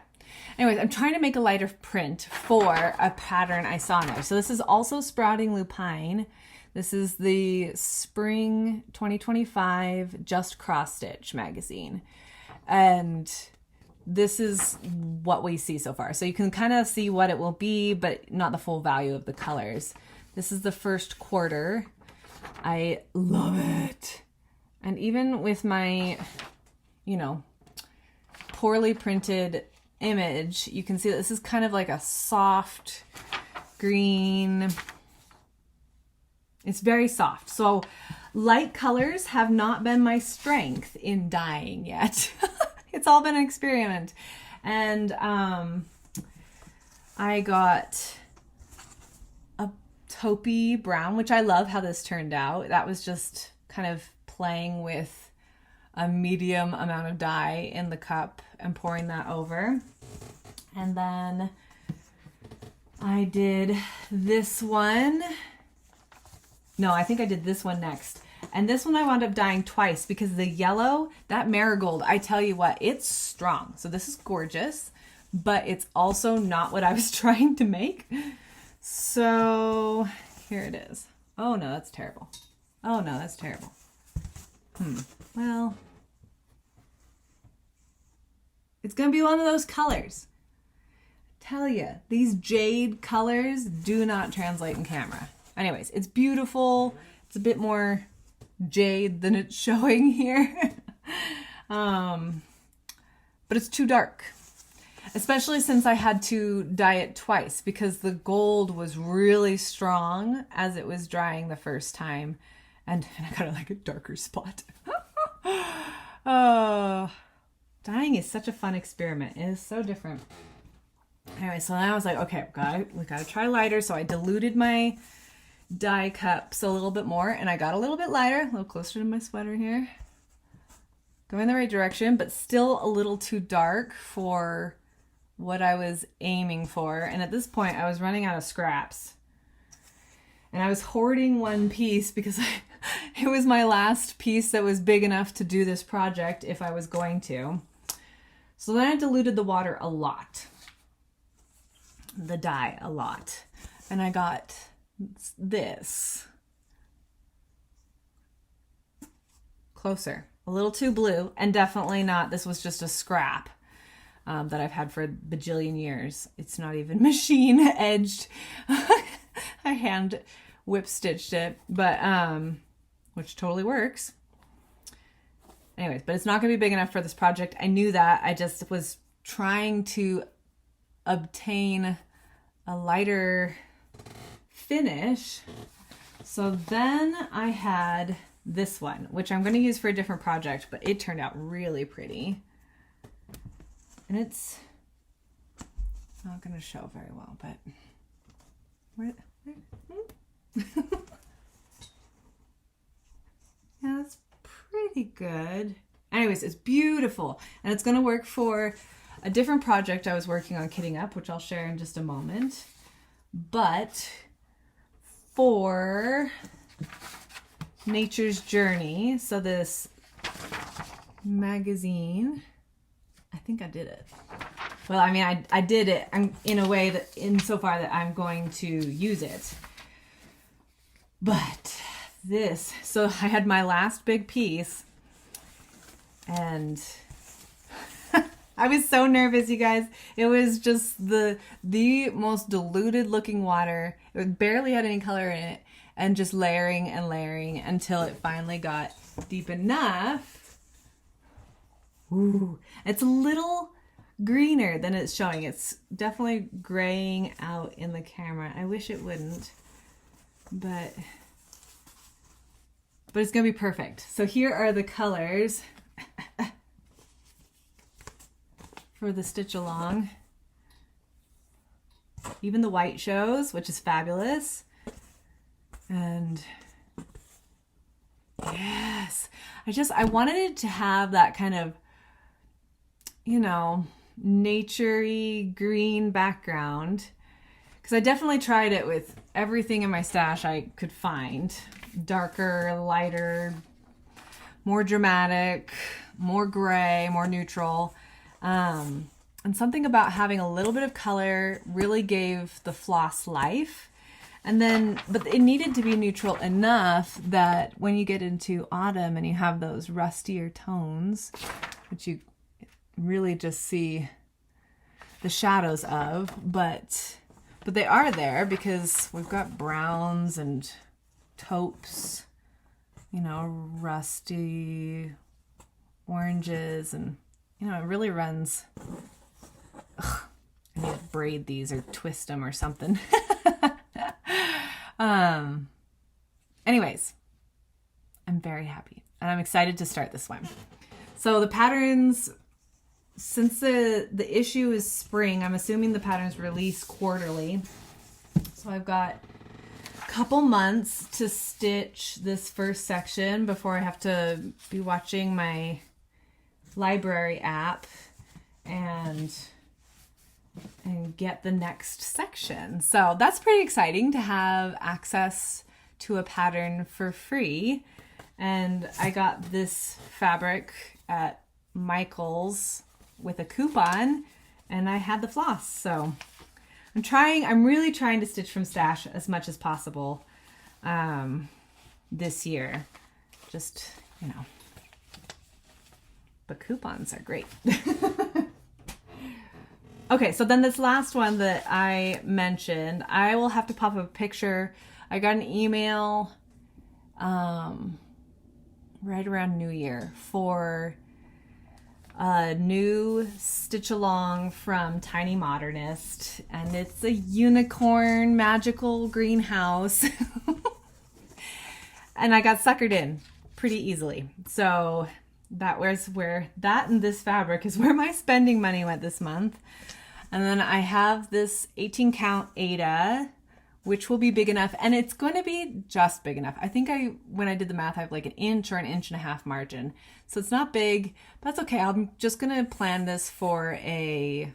A: Anyways, I'm trying to make a lighter print for a pattern I saw in there. So this is also Sprouting Lupine. This is the Spring 2025 Just Cross Stitch magazine. And this is what we see so far. So you can kind of see what it will be, but not the full value of the colors. This is the first quarter. I love it. And even with my, you know, poorly printed image, you can see that this is kind of like a soft green. It's very soft. So light colors have not been my strength in dyeing yet. It's all been an experiment. And I got a taupey brown, which I love how this turned out. That was just kind of playing with a medium amount of dye in the cup and pouring that over. And then I did this one. No, I think I did this one next. And this one I wound up dyeing twice because the yellow, that marigold, I tell you what, it's strong. So this is gorgeous, but it's also not what I was trying to make. So here it is. Oh no, that's terrible. Oh no, that's terrible. Well, it's gonna be one of those colors. Tell you, these jade colors do not translate in camera. Anyways, it's beautiful. It's a bit more jade than it's showing here. But it's too dark, especially since I had to dye it twice because the gold was really strong as it was drying the first time. And I got like a darker spot. Oh, dyeing is such a fun experiment. It is so different. Anyway, so then I was like, okay, we gotta try lighter. So I diluted my dye cups a little bit more, and I got a little bit lighter, a little closer to my sweater here. Going in the right direction, but still a little too dark for what I was aiming for. And at this point, I was running out of scraps. And I was hoarding one piece because it was my last piece that was big enough to do this project if I was going to. So then I diluted the water a lot. The dye a lot. And I got this. Closer. A little too blue, and definitely not, this was just a scrap that I've had for a bajillion years. It's not even machine edged. I hand whip stitched it, but which totally works. Anyways, but it's not gonna be big enough for this project. I knew that. I just was trying to obtain a lighter finish. So then I had this one, which I'm going to use for a different project, but it turned out really pretty. And it's not going to show very well, but yeah, that's pretty good. Anyways, it's beautiful, and it's going to work for a different project I was working on kitting up, which I'll share in just a moment. But for Nature's Journey, so this magazine, I think I did it. Well, I mean, I did it in a way that, insofar that I'm going to use it. But this, so I had my last big piece, and I was so nervous, you guys. It was just the most diluted looking water. It barely had any color in it, and just layering and layering until it finally got deep enough. Ooh, it's a little greener than it's showing. It's definitely graying out in the camera. I wish it wouldn't, but it's gonna be perfect. So here are the colors for the stitch along. Even the white shows, which is fabulous. And yes, I wanted it to have that kind of, you know, naturey green background, because I definitely tried it with everything in my stash I could find. Darker, lighter, more dramatic, more gray, more neutral. And something about having a little bit of color really gave the floss life. And then, but it needed to be neutral enough that when you get into autumn and you have those rustier tones, which you really just see the shadows of, but they are there because we've got browns and taupes, you know, rusty oranges, and you know, it really runs. Ugh, I need to braid these or twist them or something. Anyways, I'm very happy and I'm excited to start this one. So the patterns, since the issue is spring, I'm assuming the patterns release quarterly. So I've got a couple months to stitch this first section before I have to be watching my library app and get the next section. So that's pretty exciting to have access to a pattern for free. And I got this fabric at Michael's with a coupon and I had the floss. So I'm really trying to stitch from stash as much as possible this year. Just, you know, but coupons are great. Okay, so then this last one that I mentioned, I will have to pop up a picture. I got an email right around New Year for a new stitch along from Tiny Modernist, and it's a unicorn magical greenhouse. And I got suckered in pretty easily. So that was where that and this fabric is where my spending money went this month. And then I have this 18 count Ada, which will be big enough, and it's going to be just big enough. I think when I did the math, I have like an inch or an inch and a half margin. So it's not big, but that's okay. I'm just going to plan this for a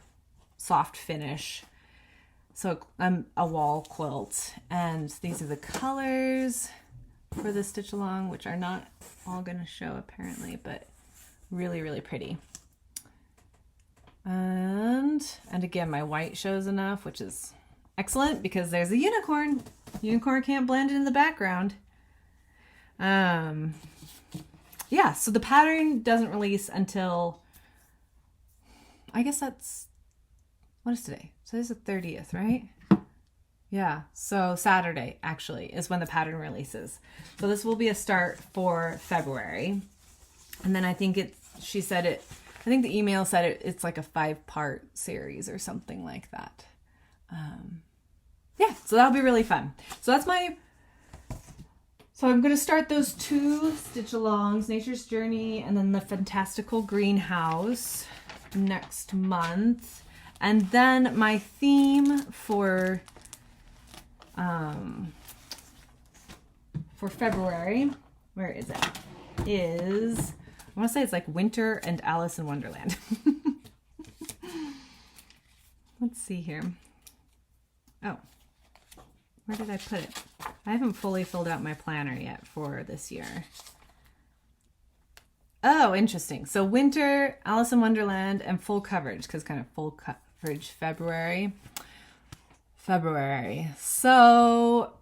A: soft finish. So I'm a wall quilt, and these are the colors for the stitch along, which are not all going to show apparently, but really, really pretty. And again, my white shows enough, which is excellent because there's a unicorn. Unicorn can't blend in the background. Yeah, so the pattern doesn't release until, I guess that's, what is today? Today's the 30th, right? Yeah, so Saturday actually is when the pattern releases. So this will be a start for February. And then I think I think the email said it's like a 5-part series or something like that. Yeah, so that'll be really fun. So I'm going to start those 2 stitch alongs, Nature's Journey and then the Fantastical Greenhouse next month. And then my theme for February, where is it? I want to say it's like Winter and Alice in Wonderland. Let's see here. Oh, where did I put it? I haven't fully filled out my planner yet for this year. Oh, interesting. So Winter, Alice in Wonderland, and full coverage, because kind of full coverage February. So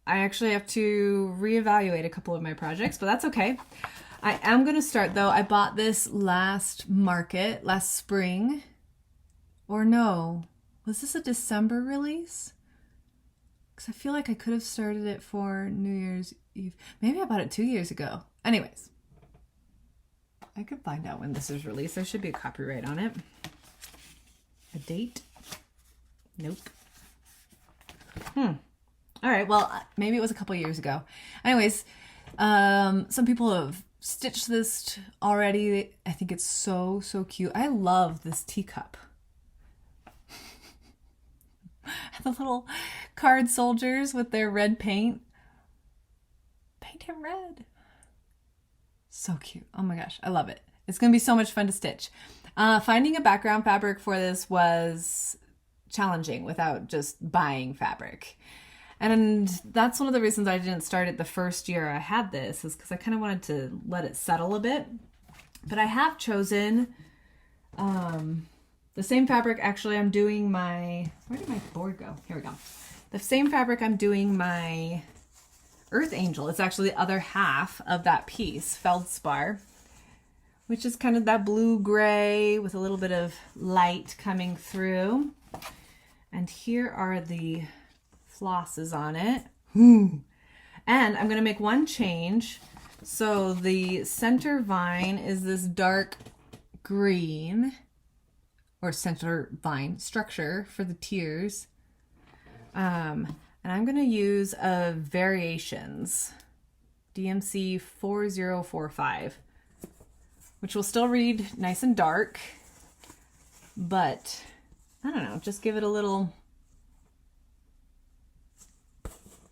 A: I actually have to reevaluate a couple of my projects, but that's okay. I am going to start though. I bought this last spring. Or no, was this a December release? Because I feel like I could have started it for New Year's Eve. Maybe I bought it 2 years ago. Anyways, I could find out when this is released. There should be a copyright on it. A date? Nope. All right, well, maybe it was a couple years ago. Anyways, some people have stitched this already. I think it's so cute. I love this teacup. The little card soldiers with their red paint. Paint him red. So cute. Oh my gosh, I love it. It's going to be so much fun to stitch. Finding a background fabric for this was challenging without just buying fabric. And that's one of the reasons I didn't start it the first year I had this, is because I kind of wanted to let it settle a bit. But I have chosen the same fabric. Actually, I'm doing where did my board go? Here we go. the same fabric I'm doing my Earth Angel. It's actually the other half of that piece, feldspar, which is kind of that blue-gray with a little bit of light coming through. And here are the flosses on it. And I'm going to make one change. So the center vine is this dark green, or center vine structure for the tiers. And I'm going to use a Variations DMC 4045, which will still read nice and dark, but I don't know, just give it a little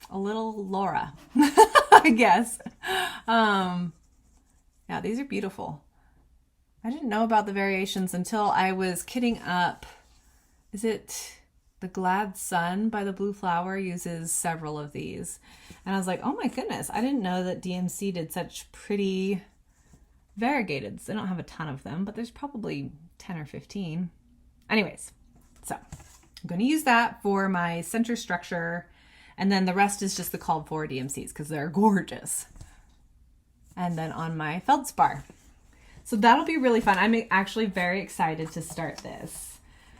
A: Laura, I guess. Yeah, these are beautiful. I didn't know about the Variations until I was kitting up, is it the Glad Sun by the Blue Flower uses several of these. And I was like, oh my goodness, I didn't know that DMC did such pretty variegateds. They don't have a ton of them, but there's probably 10 or 15. Anyways, so I'm going to use that for my center structure. And then the rest is just the called for DMCs because they're gorgeous. And then on my feldspar. So that'll be really fun. I'm actually very excited to start this.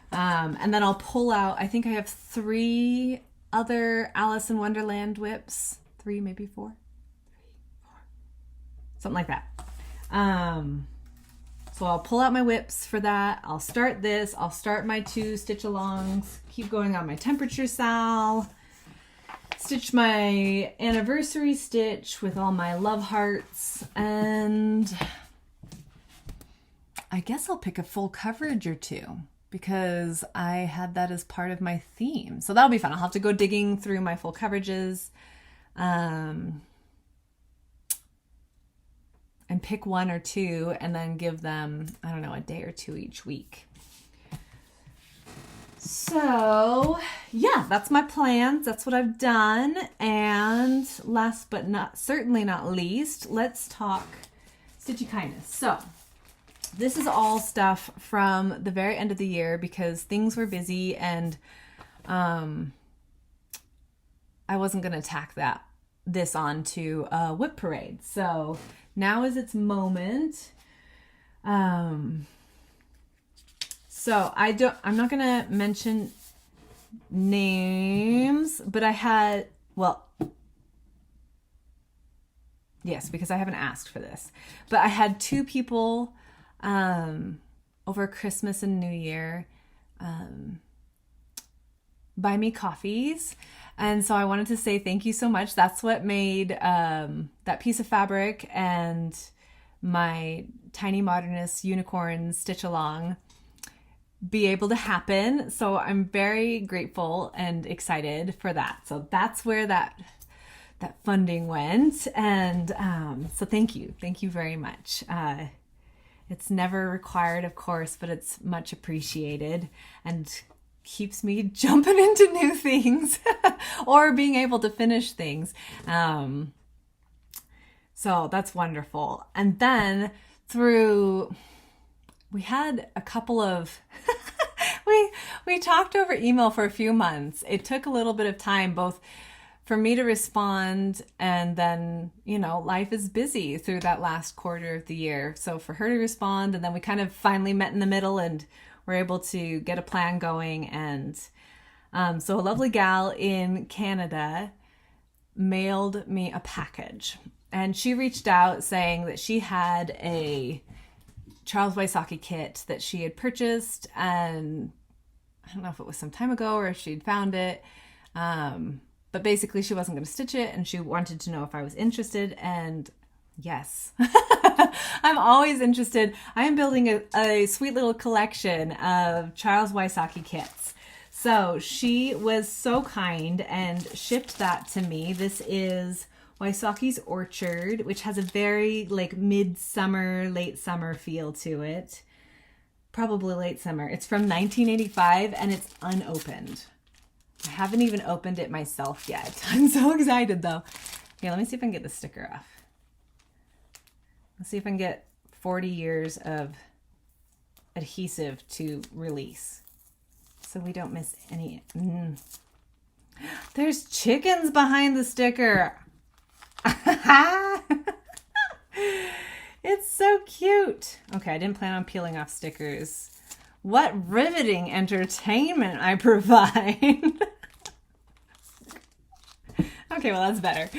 A: And then I'll pull out, I think I have 3 other Alice in Wonderland whips. 3, maybe 4. 3, 4. Something like that. So I'll pull out my whips for that. I'll start this. I'll start my 2 stitch alongs. Keep going on my temperature sal. Stitch my anniversary stitch with all my love hearts. And I guess I'll pick a full coverage or 2. Because I had that as part of my theme. So that'll be fun. I'll have to go digging through my full coverages and pick 1 or 2 and then give them, I don't know, a day or 2 each week. So yeah, that's my plans. That's what I've done. And last but certainly not least, let's talk Stitchy Kindness. So this is all stuff from the very end of the year because things were busy and I wasn't going to tack this onto a whip parade. So now is its moment. So I'm not going to mention names, but I had, yes, because I haven't asked for this, but I had 2 people over Christmas and New Year buy me coffees, and so I wanted to say thank you so much. That's what made that piece of fabric and my tiny Modernist unicorn stitch along be able to happen. So I'm very grateful and excited for that. So that's where that funding went, and so thank you very much. It's never required, of course, but it's much appreciated and keeps me jumping into new things or being able to finish things. So that's wonderful. And then we had a couple of, we talked over email for a few months. It took a little bit of time, both for me to respond, and then, life is busy through that last quarter of the year. So for her to respond, and then we kind of finally met in the middle and were able to get a plan going. And so a lovely gal in Canada mailed me a package, and she reached out saying that she had a Charles Wysocki kit that she had purchased, and I don't know if it was some time ago or if she'd found it. But basically she wasn't going to stitch it, and she wanted to know if I was interested, and yes, I'm always interested. I am building a sweet little collection of Charles Wysocki kits. So she was so kind and shipped that to me. This is Wysocki's Orchard, which has a very midsummer, late summer feel to it. Probably late summer. It's from 1985 and it's unopened. I haven't even opened it myself yet. I'm so excited though. Okay, let me see if I can get the sticker off. Let's see if I can get 40 years of adhesive to release so we don't miss any. There's chickens behind the sticker. It's so cute. Okay, I didn't plan on peeling off stickers. What riveting entertainment I provide. Okay, well, that's better.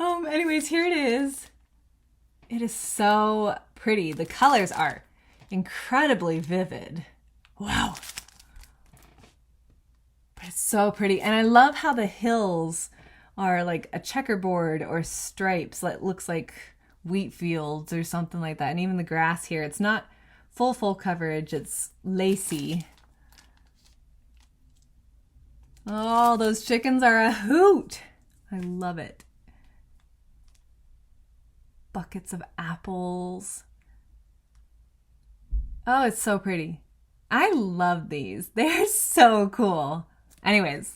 A: Anyways, here it is. It is so pretty. The colors are incredibly vivid. Wow. But it's so pretty. And I love how the hills are like a checkerboard or stripes that looks like wheat fields or something like that. And even the grass here, it's not full coverage. It's lacy. Oh, those chickens are a hoot. I love it. Buckets of apples. Oh, it's so pretty. I love these. They're so cool. Anyways,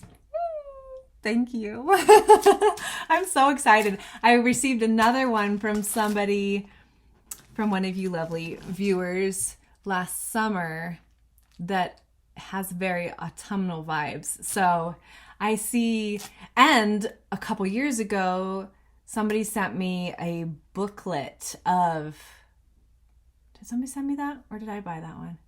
A: thank you. I'm so excited. I received another one from somebody, from one of you lovely viewers last summer that has very autumnal vibes. So I see, and a couple years ago, somebody sent me a booklet of, did somebody send me that? Or did I buy that one?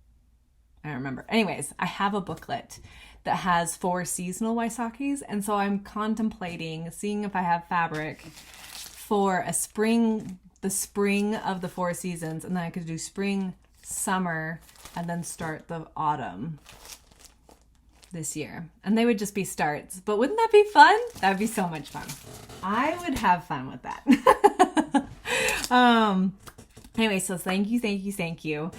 A: I don't remember. Anyways, I have a booklet that has 4 seasonal Waisakis. And so I'm contemplating seeing if I have fabric for a spring, the spring of the 4 seasons. And then I could do spring, summer, and then start the autumn this year. And they would just be starts. But wouldn't that be fun? That would be so much fun. I would have fun with that. Anyway, so thank you.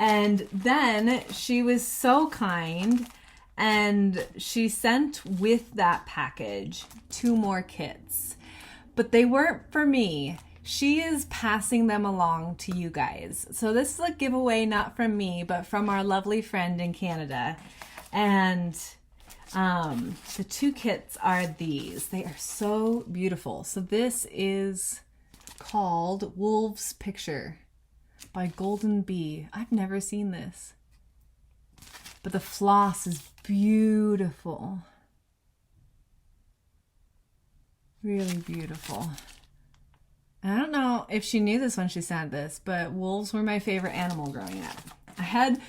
A: And then she was so kind and she sent with that package 2 more kits. But they weren't for me. She is passing them along to you guys. So this is a giveaway not from me, but from our lovely friend in Canada. And the 2 kits are these. They are so beautiful. So this is called Wolf's Picture by Golden Bee. I've never seen this. But the floss is beautiful. Really beautiful. And I don't know if she knew this when she sent this, but wolves were my favorite animal growing up. I had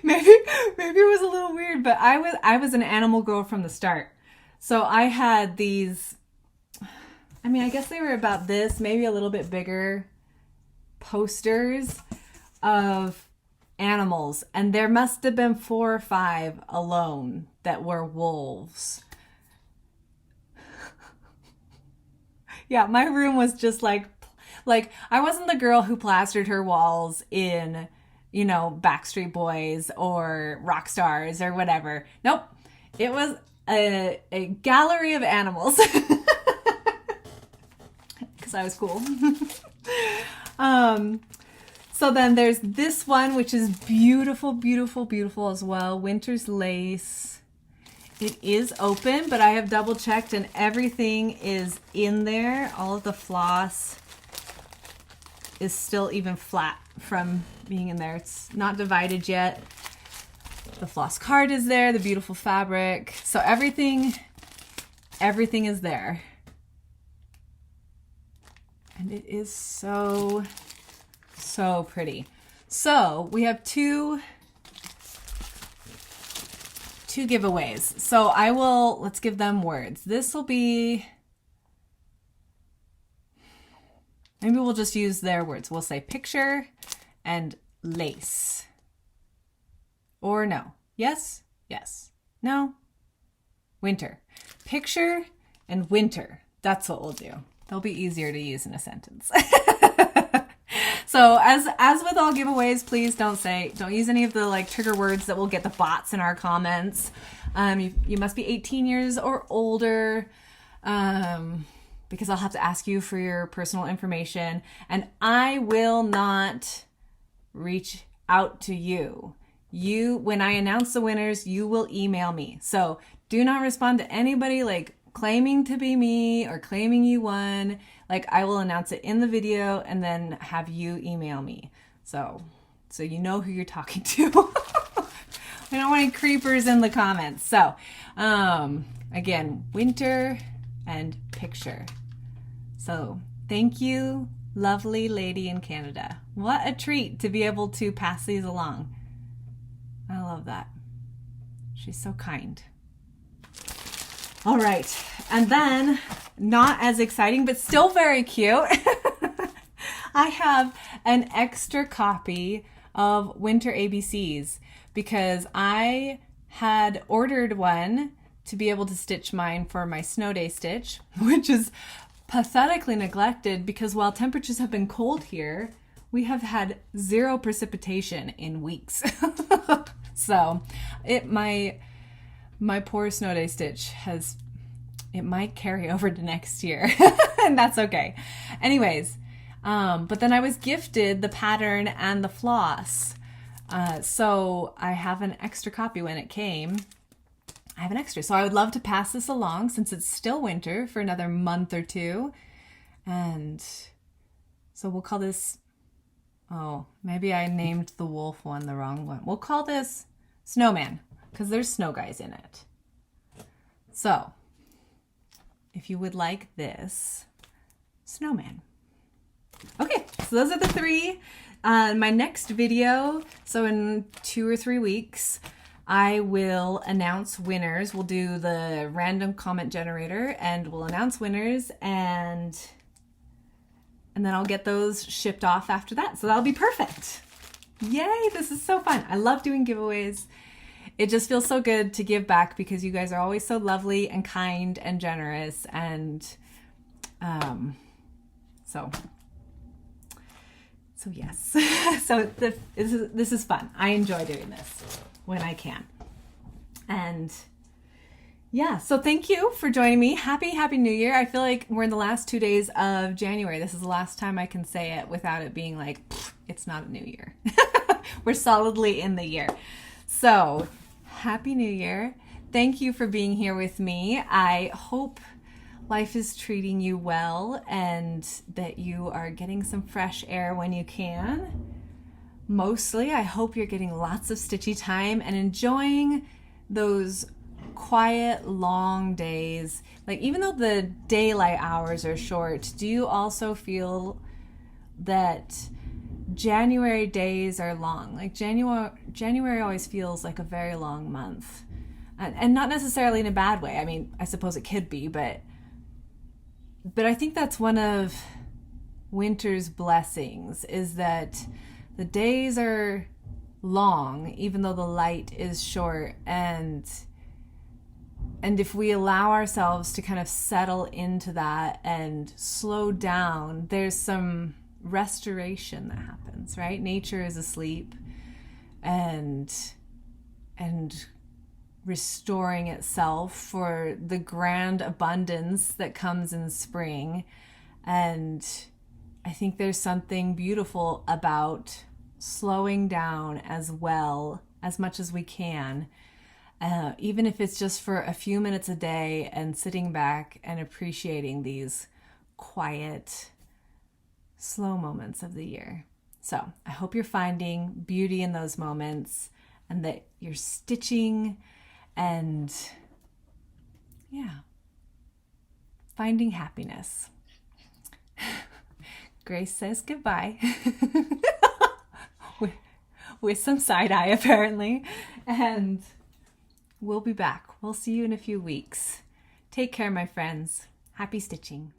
A: maybe it was a little weird, but I was an animal girl from the start. So I had these, I mean, I guess they were about this, maybe a little bit bigger posters of animals, and there must have been 4 or 5 alone that were wolves. Yeah, my room was just like I wasn't the girl who plastered her walls in, you know, Backstreet Boys or rock stars or whatever. Nope. It was a gallery of animals. Because I was cool. So then there's this one, which is beautiful, beautiful, beautiful as well. Winter's Lace. It is open, but I have double checked and everything is in there. All of the floss is still even flat from being in there. It's not divided yet. The floss card is there, the beautiful fabric. So everything is there. And it is so pretty. So we have two giveaways. So let's give them words. This will be, maybe we'll just use their words. We'll say picture and lace. Or no. Yes? Yes. No? Winter. Picture and winter. That's what we'll do. They'll be easier to use in a sentence. So as with all giveaways, please don't use any of the like trigger words that will get the bots in our comments. You must be 18 years or older, because I'll have to ask you for your personal information, and I will not reach out to you. When I announce the winners, you will email me. So do not respond to anybody like claiming to be me or claiming you won. Like, I will announce it in the video and then have you email me. So you know who you're talking to. I don't want any creepers in the comments. So, again, winter and picture. So, thank you, lovely lady in Canada. What a treat to be able to pass these along. I love that. She's so kind. All right, and then, not as exciting, but still very cute. I have an extra copy of Winter ABCs because I had ordered one to be able to stitch mine for my snow day stitch, which is pathetically neglected because while temperatures have been cold here, we have had 0 precipitation in weeks. So my poor snow day stitch it might carry over to next year and that's okay. Anyways, but then I was gifted the pattern and the floss. So I have an extra copy when it came. I have an extra. So I would love to pass this along since it's still winter for another month or two. And so we'll call this, oh, maybe I named the wolf one the wrong one. We'll call this Snowman because there's snow guys in it. So if you would like this, Snowman. Okay, so those are the 3. My next video, so in 2 or 3 weeks, I will announce winners. We'll do the random comment generator and we'll announce winners and then I'll get those shipped off after that. So that'll be perfect. Yay, this is so fun. I love doing giveaways. It just feels so good to give back because you guys are always so lovely and kind and generous and so yes. So this is fun. I enjoy doing this when I can. And yeah, so thank you for joining me. Happy New Year. I feel like we're in the last 2 days of January. This is the last time I can say it without it being like, it's not a new year. We're solidly in the year. So Happy New Year. Thank you for being here with me. I hope life is treating you well and that you are getting some fresh air when you can. Mostly, I hope you're getting lots of stitchy time and enjoying those quiet, long days. Like, even though the daylight hours are short, do you also feel that January days are long? Like, January always feels like a very long month. And not necessarily in a bad way. I mean, I suppose it could be, but I think that's one of winter's blessings, is that the days are long, even though the light is short. And if we allow ourselves to kind of settle into that and slow down, there's some restoration that happens, right? Nature is asleep and restoring itself for the grand abundance that comes in spring. And I think there's something beautiful about slowing down as well, as much as we can, even if it's just for a few minutes a day, and sitting back and appreciating these quiet, slow moments of the year. So I hope you're finding beauty in those moments and that you're stitching and, yeah, finding happiness. Grace says goodbye with some side eye apparently, and we'll be back. We'll see you in a few weeks. Take care, my friends. Happy stitching.